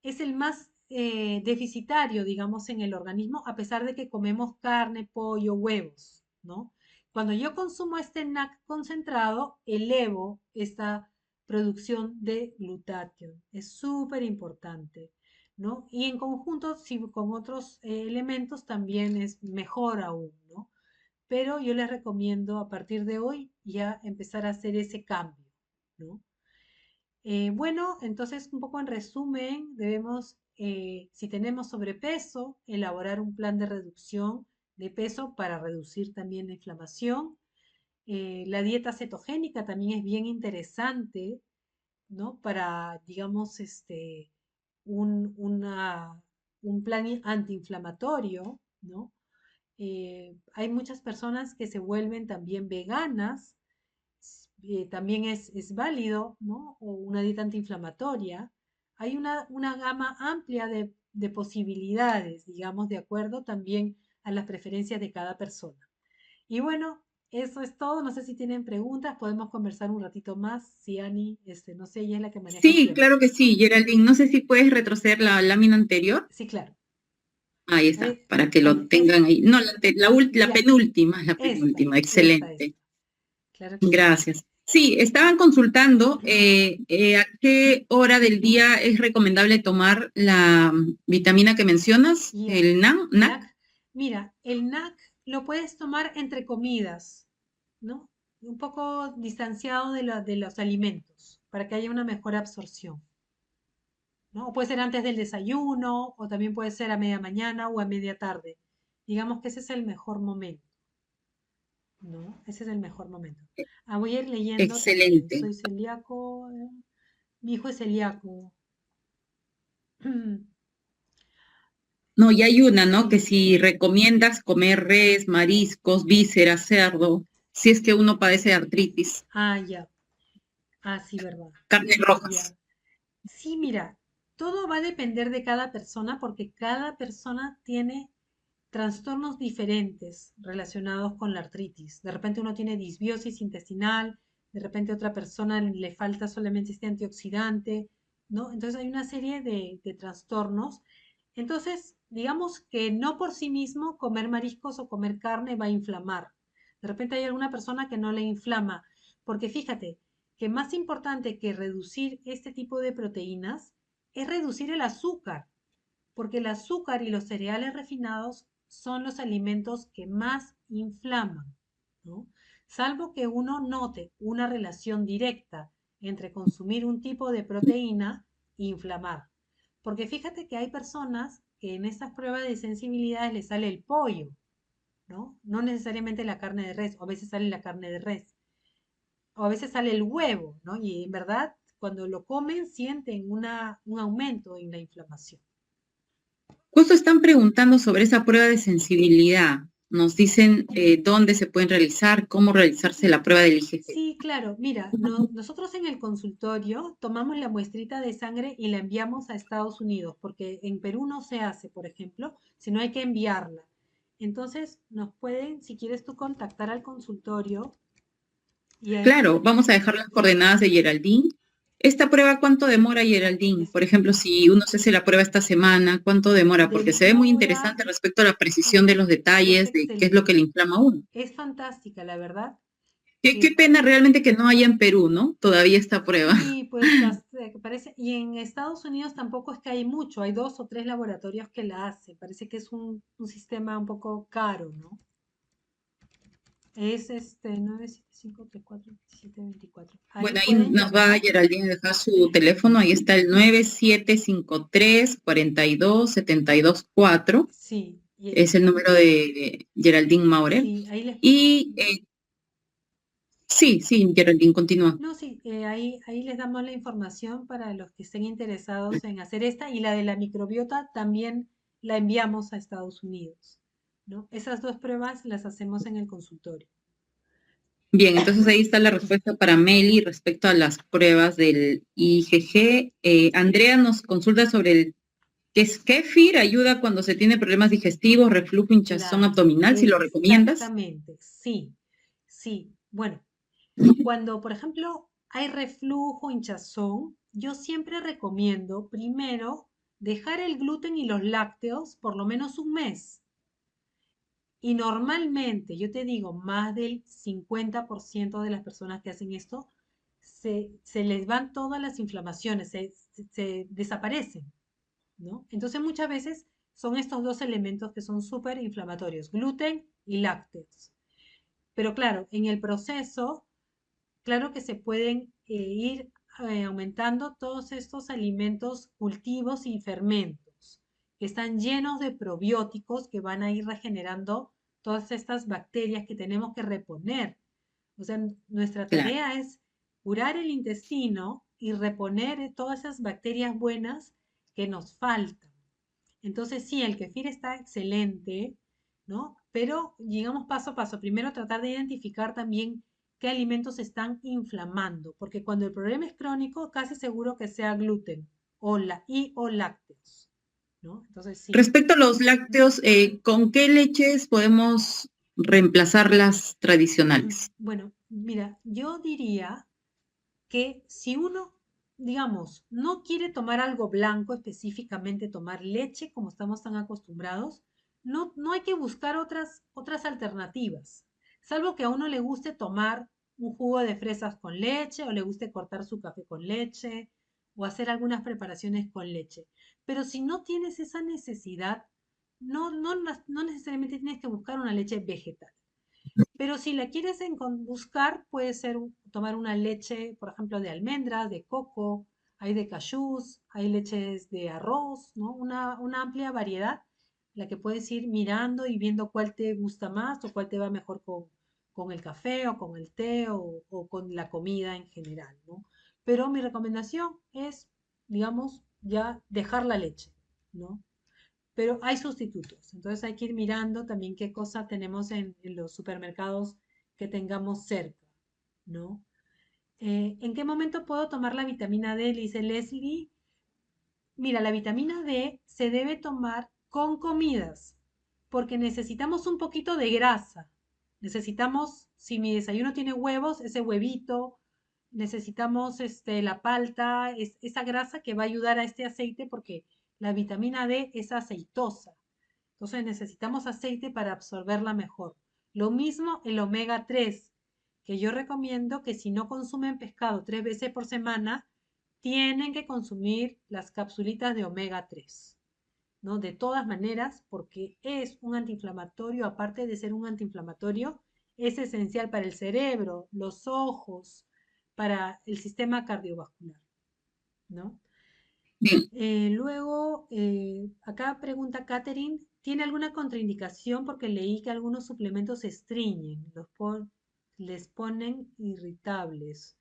Es el más deficitario, digamos, en el organismo, a pesar de que comemos carne, pollo, huevos, ¿no? Cuando yo consumo este NAC concentrado, elevo esta producción de glutatión. Es súper importante, ¿no? Y en conjunto, si con otros elementos, también es mejor aún, ¿no? Pero yo les recomiendo a partir de hoy ya empezar a hacer ese cambio, ¿no? Bueno, entonces un poco en resumen, debemos, si tenemos sobrepeso, elaborar un plan de reducción de peso para reducir también la inflamación. La dieta cetogénica también es bien interesante, ¿no? Para, digamos, un, un plan antiinflamatorio, ¿no? Hay muchas personas que se vuelven también veganas, también es válido, ¿no? O una dieta antiinflamatoria. Hay una gama amplia de posibilidades, digamos, de acuerdo también a las preferencias de cada persona. Y bueno, eso es todo. No sé si tienen preguntas, podemos conversar un ratito más. Si Ani, no sé, ella es la que maneja el Sí, tema. claro que sí, Geraldine. No sé si puedes retroceder la lámina anterior. Sí, claro. Ahí está, Ahí, para que lo ahí, tengan ahí. No, la ya, penúltima, esta, excelente. claro que sí. Gracias. Sí, estaban consultando a qué hora del día es recomendable tomar la vitamina que mencionas, Ya, el NAC. NAC. Mira, el NAC lo puedes tomar entre comidas, ¿no? Un poco distanciado de los alimentos, para que haya una mejor absorción, ¿no? O puede ser antes del desayuno, o también puede ser a media mañana o a media tarde. Digamos que ese es el mejor momento, ¿no? Ese es el mejor momento. Voy a ir leyendo también. Excelente. Soy celíaco, mi hijo es celíaco. No, y hay una, ¿no? Que Sí. si recomiendas comer res, mariscos, vísceras, cerdo, si es que uno padece de artritis, Ya. Sí, verdad. carnes Ya. rojas. Sí, mira, todo va a depender de cada persona porque cada persona tiene trastornos diferentes relacionados con la artritis. De repente uno tiene disbiosis intestinal, de repente a otra persona le falta solamente este antioxidante, ¿no? Entonces hay una serie de trastornos. Entonces, digamos que no por sí mismo comer mariscos o comer carne va a inflamar. De repente hay alguna persona que no le inflama, porque fíjate que más importante que reducir este tipo de proteínas es reducir el azúcar, porque el azúcar y los cereales refinados son los alimentos que más inflaman, ¿no? Salvo que uno note una relación directa entre consumir un tipo de proteína e inflamar. Porque fíjate que hay personas que en estas pruebas de sensibilidad les sale el pollo, ¿no? No necesariamente la carne de res, o a veces sale la carne de res, o a veces sale el huevo, ¿no? Y en verdad, cuando lo comen, sienten un aumento en la inflamación. Justo están preguntando sobre esa prueba de sensibilidad. Nos dicen dónde se pueden realizar, cómo realizarse la prueba del IgG. Sí, claro. Mira, nosotros en el consultorio tomamos la muestrita de sangre y la enviamos a Estados Unidos, porque en Perú no se hace, por ejemplo, sino hay que enviarla. Entonces, nos pueden, si quieres tú, contactar al consultorio y ahí, Claro, vamos a dejar las coordenadas de Geraldine. ¿Esta prueba cuánto demora, Geraldine? es- Por ejemplo, si uno se hace la prueba esta semana, ¿cuánto demora? Porque se ve muy demora, interesante respecto a la precisión de sí, los es detalles, de qué es lo que excelente. le inflama a uno. Es fantástica, la verdad, Qué que pena realmente que no haya en Perú, ¿no? Todavía esta prueba. sí, pues parece, y en Estados Unidos tampoco es que hay mucho, hay 2 o 3 laboratorios que la hacen, parece que es un sistema un poco caro, ¿no? Es 975342724. Ahí Bueno, ahí pueden nos va llamar. Geraldine a dejar su teléfono. Ahí está el 9753 42724. Sí, Es el número de Geraldine Maurel. sí, ahí les, Y sí, sí, Geraldine, continúa. no, sí, ahí les damos la información para los que estén interesados en hacer esta y la de la microbiota también la enviamos a Estados Unidos, ¿no? Esas 2 pruebas las hacemos en el consultorio. Bien, entonces ahí está la respuesta para Meli respecto a las pruebas del IgG. Andrea nos consulta sobre el que es kéfir, ayuda cuando se tiene problemas digestivos, reflujo, hinchazón Claro, abdominal, si lo recomiendas. exactamente, sí, sí. Bueno, cuando, por ejemplo, hay reflujo, hinchazón, yo siempre recomiendo primero dejar el gluten y los lácteos por lo menos un mes. Y normalmente, yo te digo, más del 50% de las personas que hacen esto, se les van todas las inflamaciones, se desaparecen, ¿no? Entonces muchas veces son estos 2 elementos que son súper inflamatorios, gluten y lácteos. Pero claro, en el proceso, claro que se pueden ir aumentando todos estos alimentos, cultivos y fermentos, que están llenos de probióticos que van a ir regenerando todas estas bacterias que tenemos que reponer. O sea, nuestra Claro. tarea es curar el intestino y reponer todas esas bacterias buenas que nos faltan. Entonces, sí, el kefir está excelente, ¿no? Pero llegamos paso a paso. Primero tratar de identificar también qué alimentos están inflamando, porque cuando el problema es crónico, casi seguro que sea gluten o lácteos. ¿no? Entonces, sí. Respecto a los lácteos, ¿con qué leches podemos reemplazar las tradicionales? Bueno, mira, yo diría que si uno, digamos, no quiere tomar algo blanco, específicamente tomar leche, como estamos tan acostumbrados, no hay que buscar otras alternativas, salvo que a uno le guste tomar un jugo de fresas con leche o le guste cortar su café con leche o hacer algunas preparaciones con leche. Pero si no tienes esa necesidad, no necesariamente tienes que buscar una leche vegetal. Pero si la quieres buscar, puede ser tomar una leche, por ejemplo, de almendras, de coco, hay de cayús, hay leches de arroz, ¿no? Una amplia variedad, la que puedes ir mirando y viendo cuál te gusta más o cuál te va mejor con el café o con el té o con la comida en general, ¿no? Pero mi recomendación es, digamos, ya dejar la leche, ¿no? Pero hay sustitutos. Entonces hay que ir mirando también qué cosa tenemos en los supermercados que tengamos cerca, ¿no? ¿En qué momento puedo tomar la vitamina D? Le dice Leslie. Mira, la vitamina D se debe tomar con comidas, porque necesitamos un poquito de grasa. Necesitamos, si mi desayuno tiene huevos, ese huevito, necesitamos la palta, esa grasa que va a ayudar a este aceite porque la vitamina D es aceitosa. Entonces necesitamos aceite para absorberla mejor. Lo mismo el omega 3, que yo recomiendo que si no consumen pescado 3 veces por semana, tienen que consumir las capsulitas de omega 3, ¿no? De todas maneras, porque es un antiinflamatorio, aparte de ser un antiinflamatorio, es esencial para el cerebro, los ojos, para el sistema cardiovascular, ¿no? Bien, Luego, acá pregunta Catherine, ¿tiene alguna contraindicación? Porque leí que algunos suplementos se estreñen, les ponen irritables.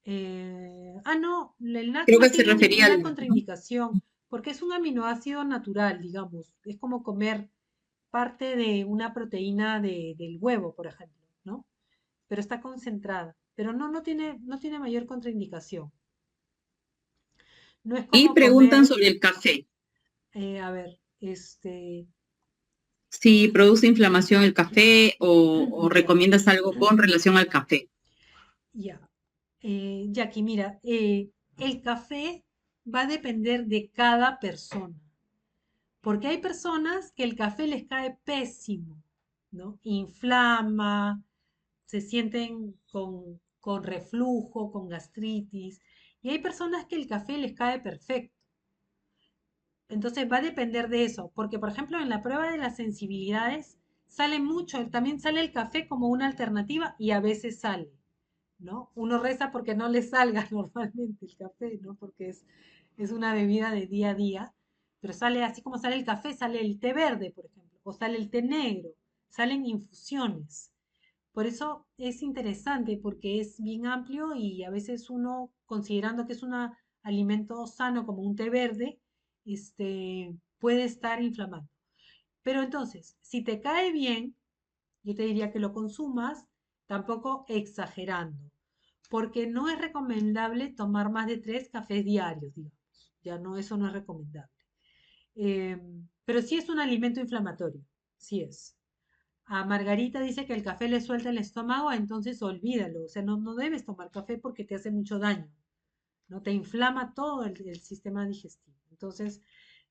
No, el NAC creo no que se tiene refería ninguna al, ¿no? contraindicación, porque es un aminoácido natural, digamos. Es como comer parte de una proteína del huevo, por ejemplo, ¿no? Pero está concentrada. Pero no tiene mayor contraindicación. No es Y como preguntan comer, sobre el café. a ver, Si produce inflamación el café o ya, recomiendas algo con relación al café. ya. Jackie, mira, el café va a depender de cada persona. Porque hay personas que el café les cae pésimo, ¿no? Inflama, se sienten con reflujo, con gastritis. Y hay personas que el café les cae perfecto. Entonces va a depender de eso. Porque, por ejemplo, en la prueba de las sensibilidades sale mucho, también sale el café como una alternativa y a veces sale, ¿no? Uno reza porque no le salga normalmente el café, ¿no? Porque es una bebida de día a día, pero sale así como sale el café, sale el té verde, por ejemplo, o sale el té negro, salen infusiones. Por eso es interesante porque es bien amplio y a veces uno, considerando que es un alimento sano como un té verde, puede estar inflamando. Pero entonces, si te cae bien, yo te diría que lo consumas, tampoco exagerando, porque no es recomendable tomar más de 3 cafés diarios, digamos. Ya no, eso no es recomendable. Eh, pero sí es un alimento inflamatorio, sí es. A Margarita dice que el café le suelta el estómago, entonces olvídalo. O sea, no debes tomar café porque te hace mucho daño, ¿no? Te inflama todo el sistema digestivo. Entonces,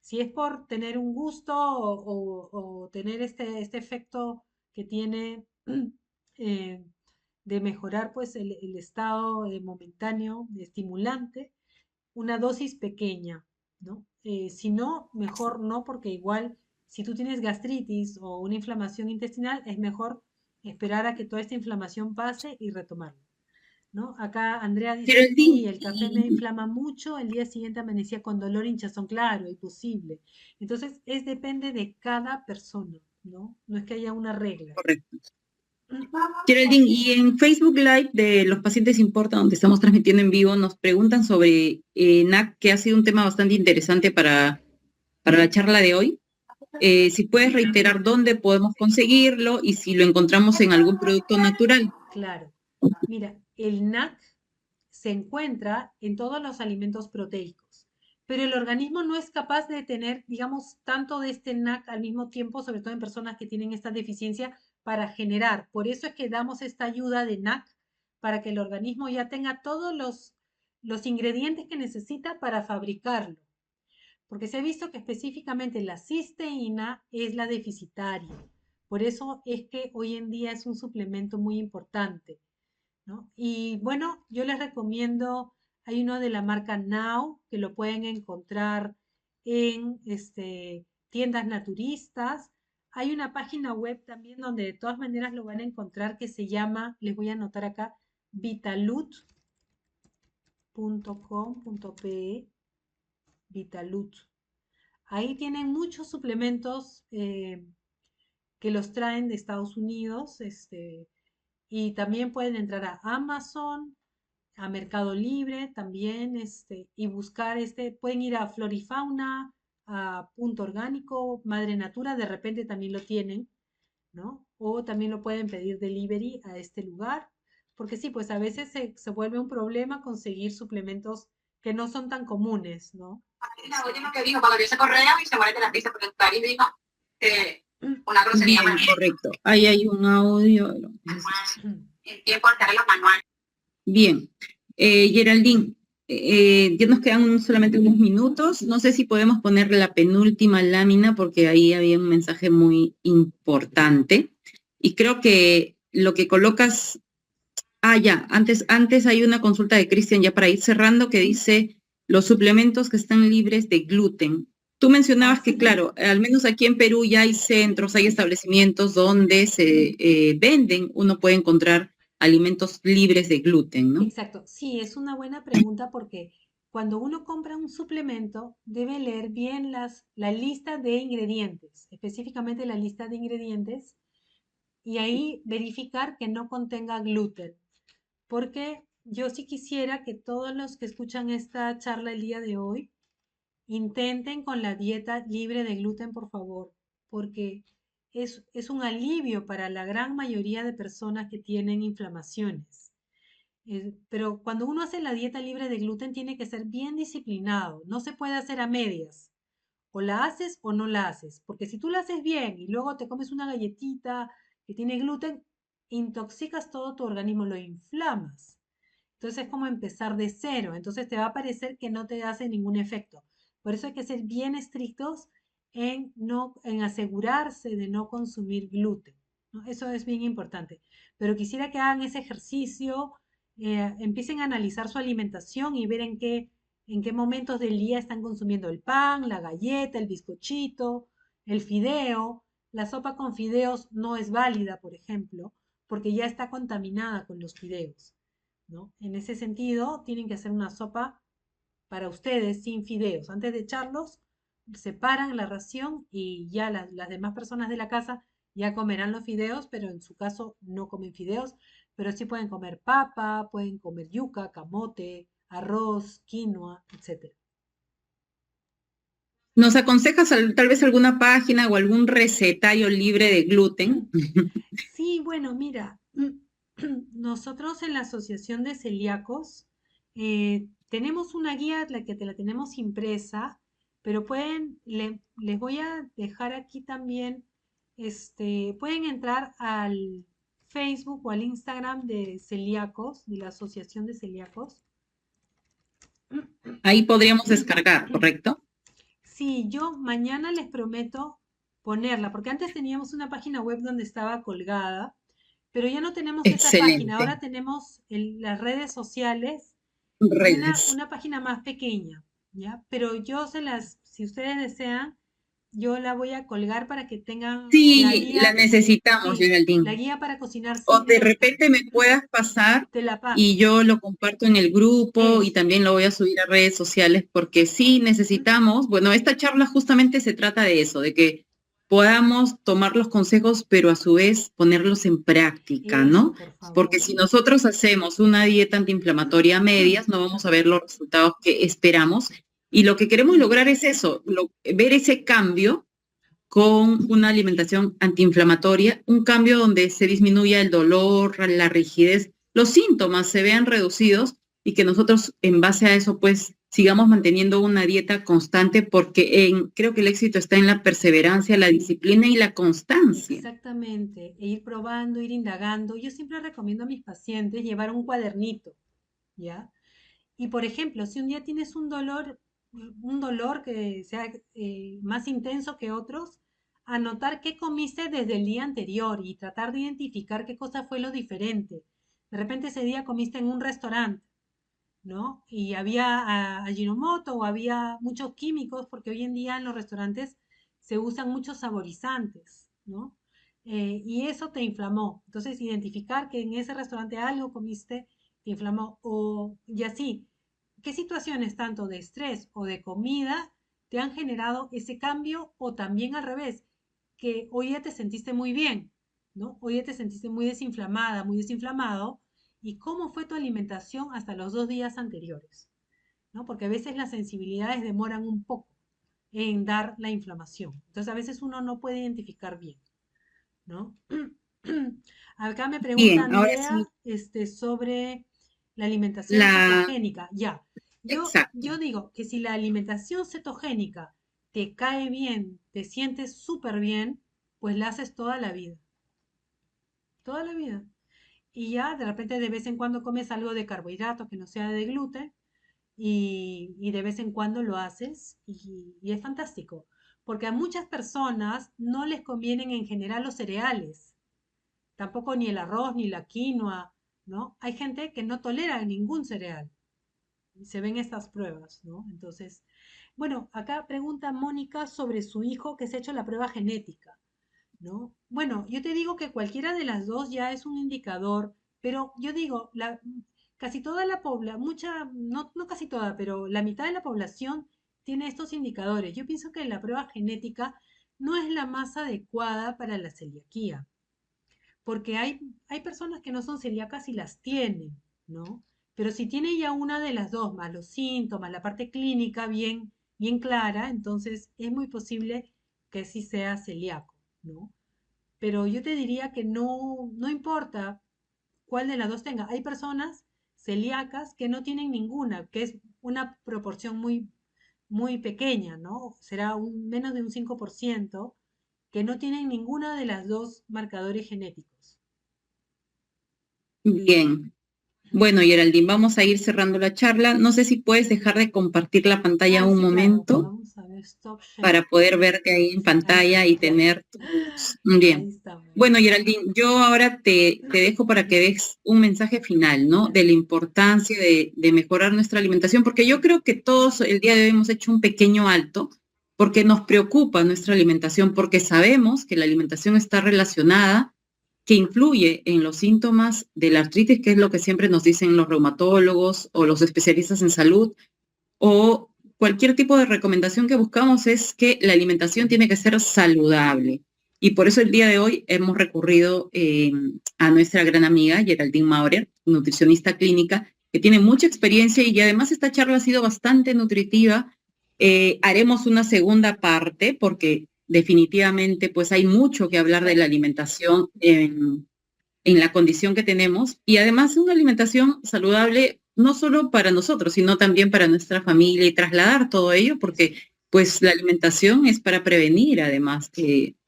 si es por tener un gusto o tener este efecto que tiene eh, de mejorar pues el estado momentáneo, estimulante, una dosis pequeña, ¿no? Si no, mejor no, porque igual si tú tienes gastritis o una inflamación intestinal, es mejor esperar a que toda esta inflamación pase y retomarlo, ¿no? Acá Andrea dice, Geraldine, sí, el café me inflama mucho, el día siguiente amanecía con dolor, hinchazón, claro, es posible. Entonces, depende de cada persona, ¿no? No es que haya una regla. correcto. Geraldine, y en Facebook Live de Los Pacientes Importan, donde estamos transmitiendo en vivo, nos preguntan sobre NAC, que ha sido un tema bastante interesante para la charla de hoy. Si puedes reiterar dónde podemos conseguirlo y si lo encontramos en algún producto natural. Claro. Mira, el NAC se encuentra en todos los alimentos proteicos, pero el organismo no es capaz de tener, digamos, tanto de este NAC al mismo tiempo, sobre todo en personas que tienen esta deficiencia, para generar. Por eso es que damos esta ayuda de NAC, para que el organismo ya tenga todos los ingredientes que necesita para fabricarlo. Porque se ha visto que específicamente la cisteína es la deficitaria. Por eso es que hoy en día es un suplemento muy importante, ¿no? Y bueno, yo les recomiendo, hay uno de la marca Now, que lo pueden encontrar en tiendas naturistas. Hay una página web también donde de todas maneras lo van a encontrar que se llama, les voy a anotar acá, vitalut.com.pe, Vitalut. Ahí tienen muchos suplementos que los traen de Estados Unidos, y también pueden entrar a Amazon, a Mercado Libre también, y buscar, pueden ir a Florifauna, a Punto Orgánico, Madre Natura, de repente también lo tienen, ¿no? O también lo pueden pedir delivery a este lugar, porque sí, pues a veces se vuelve un problema conseguir suplementos que no son tan comunes, ¿no? La última que dijo, cuando vio ese correo y se muere de la risa, porque Cari dijo que una grosería. Bien, correcto. Ahí hay un audio. El tiempo de los manuales. Bien. Geraldine, ya nos quedan solamente unos minutos. No sé si podemos poner la penúltima lámina porque ahí había un mensaje muy importante. Y creo que lo que colocas... ya, antes hay una consulta de Cristian ya para ir cerrando que dice los suplementos que están libres de gluten. Tú mencionabas que, claro, al menos aquí en Perú ya hay centros, hay establecimientos donde se venden, uno puede encontrar alimentos libres de gluten, ¿no? Exacto, sí, es una buena pregunta porque cuando uno compra un suplemento debe leer bien la lista de ingredientes, específicamente la lista de ingredientes, y ahí verificar que no contenga gluten, porque yo sí quisiera que todos los que escuchan esta charla el día de hoy intenten con la dieta libre de gluten, por favor, porque es un alivio para la gran mayoría de personas que tienen inflamaciones. Pero cuando uno hace la dieta libre de gluten tiene que ser bien disciplinado, no se puede hacer a medias. O la haces o no la haces, porque si tú la haces bien y luego te comes una galletita que tiene gluten, intoxicas todo tu organismo, lo inflamas. Entonces es como empezar de cero, entonces te va a parecer que no te hace ningún efecto. Por eso hay que ser bien estrictos en asegurarse de no consumir gluten, ¿no? Eso es bien importante. Pero quisiera que hagan ese ejercicio, empiecen a analizar su alimentación y ver en qué momentos del día están consumiendo el pan, la galleta, el bizcochito, el fideo. La sopa con fideos no es válida, por ejemplo, porque ya está contaminada con los fideos, ¿no? En ese sentido, tienen que hacer una sopa para ustedes sin fideos. Antes de echarlos, separan la ración y ya las demás personas de la casa ya comerán los fideos, pero en su caso no comen fideos, pero sí pueden comer papa, pueden comer yuca, camote, arroz, quinoa, etc. ¿Nos aconsejas tal vez alguna página o algún recetario libre de gluten? Sí, bueno, mira, nosotros en la Asociación de Celíacos tenemos una guía, la que te la tenemos impresa, pero les voy a dejar aquí también, pueden entrar al Facebook o al Instagram de Celíacos, de la Asociación de Celíacos. Ahí podríamos descargar, ¿correcto? Sí, yo mañana les prometo ponerla, porque antes teníamos una página web donde estaba colgada, pero ya no tenemos esa página, ahora Excelente. tenemos las redes sociales y Redes. una página más pequeña, ¿ya? Pero si ustedes desean, yo la voy a colgar para que tengan la Sí, la guía, necesitamos, sí, la Geraldine. guía para cocinar O sin de gluten. repente me puedas pasar Te la y paso. yo lo comparto en el grupo y Eso. también lo voy a subir a redes sociales porque sí necesitamos, bueno, esta charla justamente se trata de eso, de que podamos tomar los consejos, pero a su vez ponerlos en práctica, ¿no? Eso, por Porque favor. si nosotros hacemos una dieta antiinflamatoria a medias, no vamos a ver los resultados que esperamos. Y lo que queremos lograr es eso, ver ese cambio con una alimentación antiinflamatoria, un cambio donde se disminuya el dolor, la rigidez, los síntomas se vean reducidos y que nosotros en base a eso pues sigamos manteniendo una dieta constante porque creo que el éxito está en la perseverancia, la disciplina y la constancia. Exactamente, e ir probando, ir indagando. Yo siempre recomiendo a mis pacientes llevar un cuadernito, ¿ya? Y por ejemplo, si un día tienes un dolor que sea más intenso que otros, anotar qué comiste desde el día anterior y tratar de identificar qué cosa fue lo diferente. De repente ese día comiste en un restaurante, ¿no? Y había Ajinomoto o había muchos químicos, porque hoy en día en los restaurantes se usan muchos saborizantes, ¿no? Y eso te inflamó. Entonces, identificar que en ese restaurante algo comiste, te inflamó, y así. ¿Qué situaciones, tanto de estrés o de comida, te han generado ese cambio? O también al revés, que hoy ya te sentiste muy bien, ¿no? Hoy ya te sentiste muy desinflamada, muy desinflamado, y cómo fue tu alimentación hasta los 2 días anteriores, ¿no? Porque a veces las sensibilidades demoran un poco en dar la inflamación. Entonces a veces uno no puede identificar bien, ¿no? Acá me pregunta Bien, ahora Andrea sí, sobre la alimentación la, cetogénica. Ya, exacto. yo digo que si la alimentación cetogénica te cae bien, te sientes súper bien, pues la haces toda la vida. Y ya de repente de vez en cuando comes algo de carbohidrato que no sea de gluten y de vez en cuando lo haces y es fantástico. Porque a muchas personas no les convienen en general los cereales, tampoco ni el arroz ni la quinoa, ¿no? Hay gente que no tolera ningún cereal. Se ven estas pruebas, ¿no? Entonces, bueno, acá pregunta Mónica sobre su hijo que se ha hecho la prueba genética, ¿no? Bueno, yo te digo que cualquiera de las dos ya es un indicador, pero yo digo, casi toda la población, no casi toda, pero la mitad de la población tiene estos indicadores. Yo pienso que la prueba genética no es la más adecuada para la celiaquía, porque hay personas que no son celíacas y las tienen, ¿no? Pero si tiene ya una de las dos, más los síntomas, la parte clínica bien clara, entonces es muy posible que sí sea celíaco, ¿no? Pero yo te diría que no importa cuál de las dos tenga. Hay personas celíacas que no tienen ninguna, que es una proporción muy pequeña, ¿no? Será menos de un 5% que no tienen ninguna de las dos marcadores genéticos. Bien. Bueno, Geraldine, vamos a ir cerrando la charla. No sé si puedes dejar de compartir la pantalla Ah, un sí, claro. momento Vamos a ver, stop para share. poder verte ahí en Ahí pantalla está, y ya. tener tus... Bien. Ahí estamos. Bueno, Geraldine, yo ahora te dejo para que des un mensaje final, ¿no? Ya. De la importancia de mejorar nuestra alimentación, porque yo creo que todos el día de hoy hemos hecho un pequeño alto, porque nos preocupa nuestra alimentación, porque sabemos que la alimentación está relacionada, que influye en los síntomas de la artritis, que es lo que siempre nos dicen los reumatólogos o los especialistas en salud, o cualquier tipo de recomendación que buscamos es que la alimentación tiene que ser saludable. Y por eso el día de hoy hemos recurrido a nuestra gran amiga Geraldine Maurer, nutricionista clínica, que tiene mucha experiencia y además esta charla ha sido bastante nutritiva. Haremos una segunda parte porque definitivamente pues hay mucho que hablar de la alimentación en la condición que tenemos y además una alimentación saludable no solo para nosotros, sino también para nuestra familia y trasladar todo ello, Eso. porque pues la alimentación es para prevenir además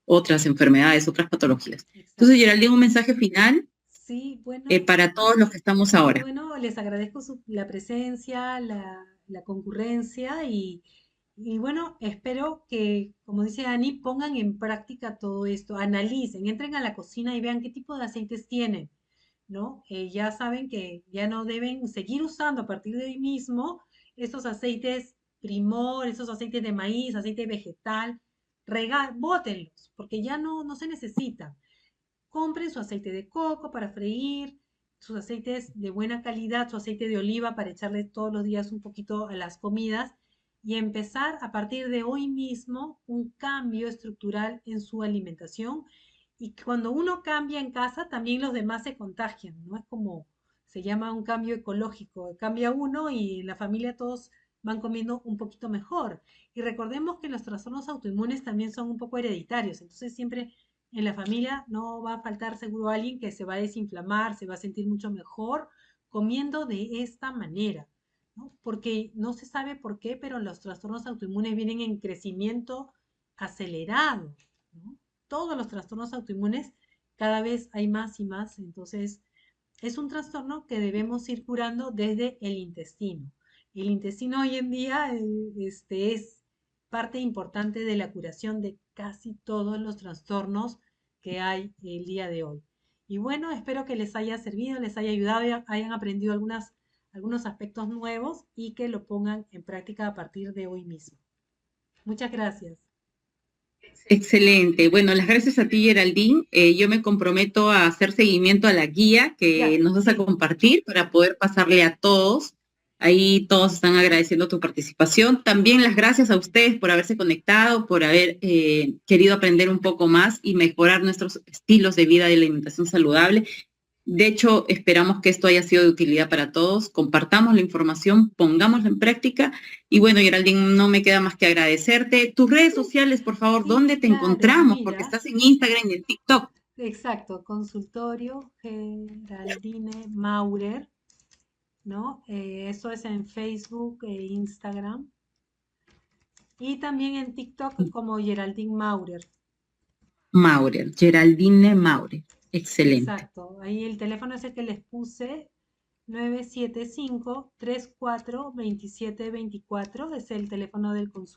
otras enfermedades, otras patologías. Entonces, Exacto. Geraldine, un mensaje final Sí, bueno, para todos los que estamos ahora. bueno, les agradezco la presencia, la concurrencia y bueno, espero que, como dice Ani, pongan en práctica todo esto, analicen, entren a la cocina y vean qué tipo de aceites tienen, ¿no? Ya saben que ya no deben seguir usando a partir de hoy mismo esos aceites primor, esos aceites de maíz, aceite vegetal, bótenlos, porque ya no se necesitan. Compren su aceite de coco para freír, sus aceites de buena calidad, su aceite de oliva para echarle todos los días un poquito a las comidas y empezar a partir de hoy mismo un cambio estructural en su alimentación. Y cuando uno cambia en casa, también los demás se contagian, ¿no? Es como se llama un cambio ecológico. Cambia uno y en la familia todos van comiendo un poquito mejor. Y recordemos que los trastornos autoinmunes también son un poco hereditarios, entonces siempre en la familia no va a faltar seguro alguien que se va a desinflamar, se va a sentir mucho mejor comiendo de esta manera. ¿no? Porque no se sabe por qué, pero los trastornos autoinmunes vienen en crecimiento acelerado, ¿no? Todos los trastornos autoinmunes cada vez hay más y más, entonces es un trastorno que debemos ir curando desde el intestino. El intestino hoy en día es parte importante de la curación de casi todos los trastornos que hay el día de hoy. Y bueno, espero que les haya servido, les haya ayudado, hayan aprendido algunos aspectos nuevos y que lo pongan en práctica a partir de hoy mismo. Muchas gracias. Excelente. Bueno, las gracias a ti, Geraldine. Yo me comprometo a hacer seguimiento a la guía que Ya, nos vas a sí, compartir para poder pasarle a todos. Ahí todos están agradeciendo tu participación. También las gracias a ustedes por haberse conectado, por haber querido aprender un poco más y mejorar nuestros estilos de vida de la alimentación saludable. De hecho, esperamos que esto haya sido de utilidad para todos. Compartamos la información, pongámosla en práctica. Y bueno, Geraldine, no me queda más que agradecerte. Tus redes sociales, por favor, ¿dónde sí, te claro, encontramos? Porque mira, estás en Instagram y en TikTok. exacto, consultorio Geraldine Maurer, ¿no? Eso es en Facebook e Instagram. Y también en TikTok como Geraldine Maurer. Maurer, Geraldine Maurer. Excelente. Exacto. Ahí el teléfono es el que les puse, 975-34-2724. Es el teléfono del consultorio.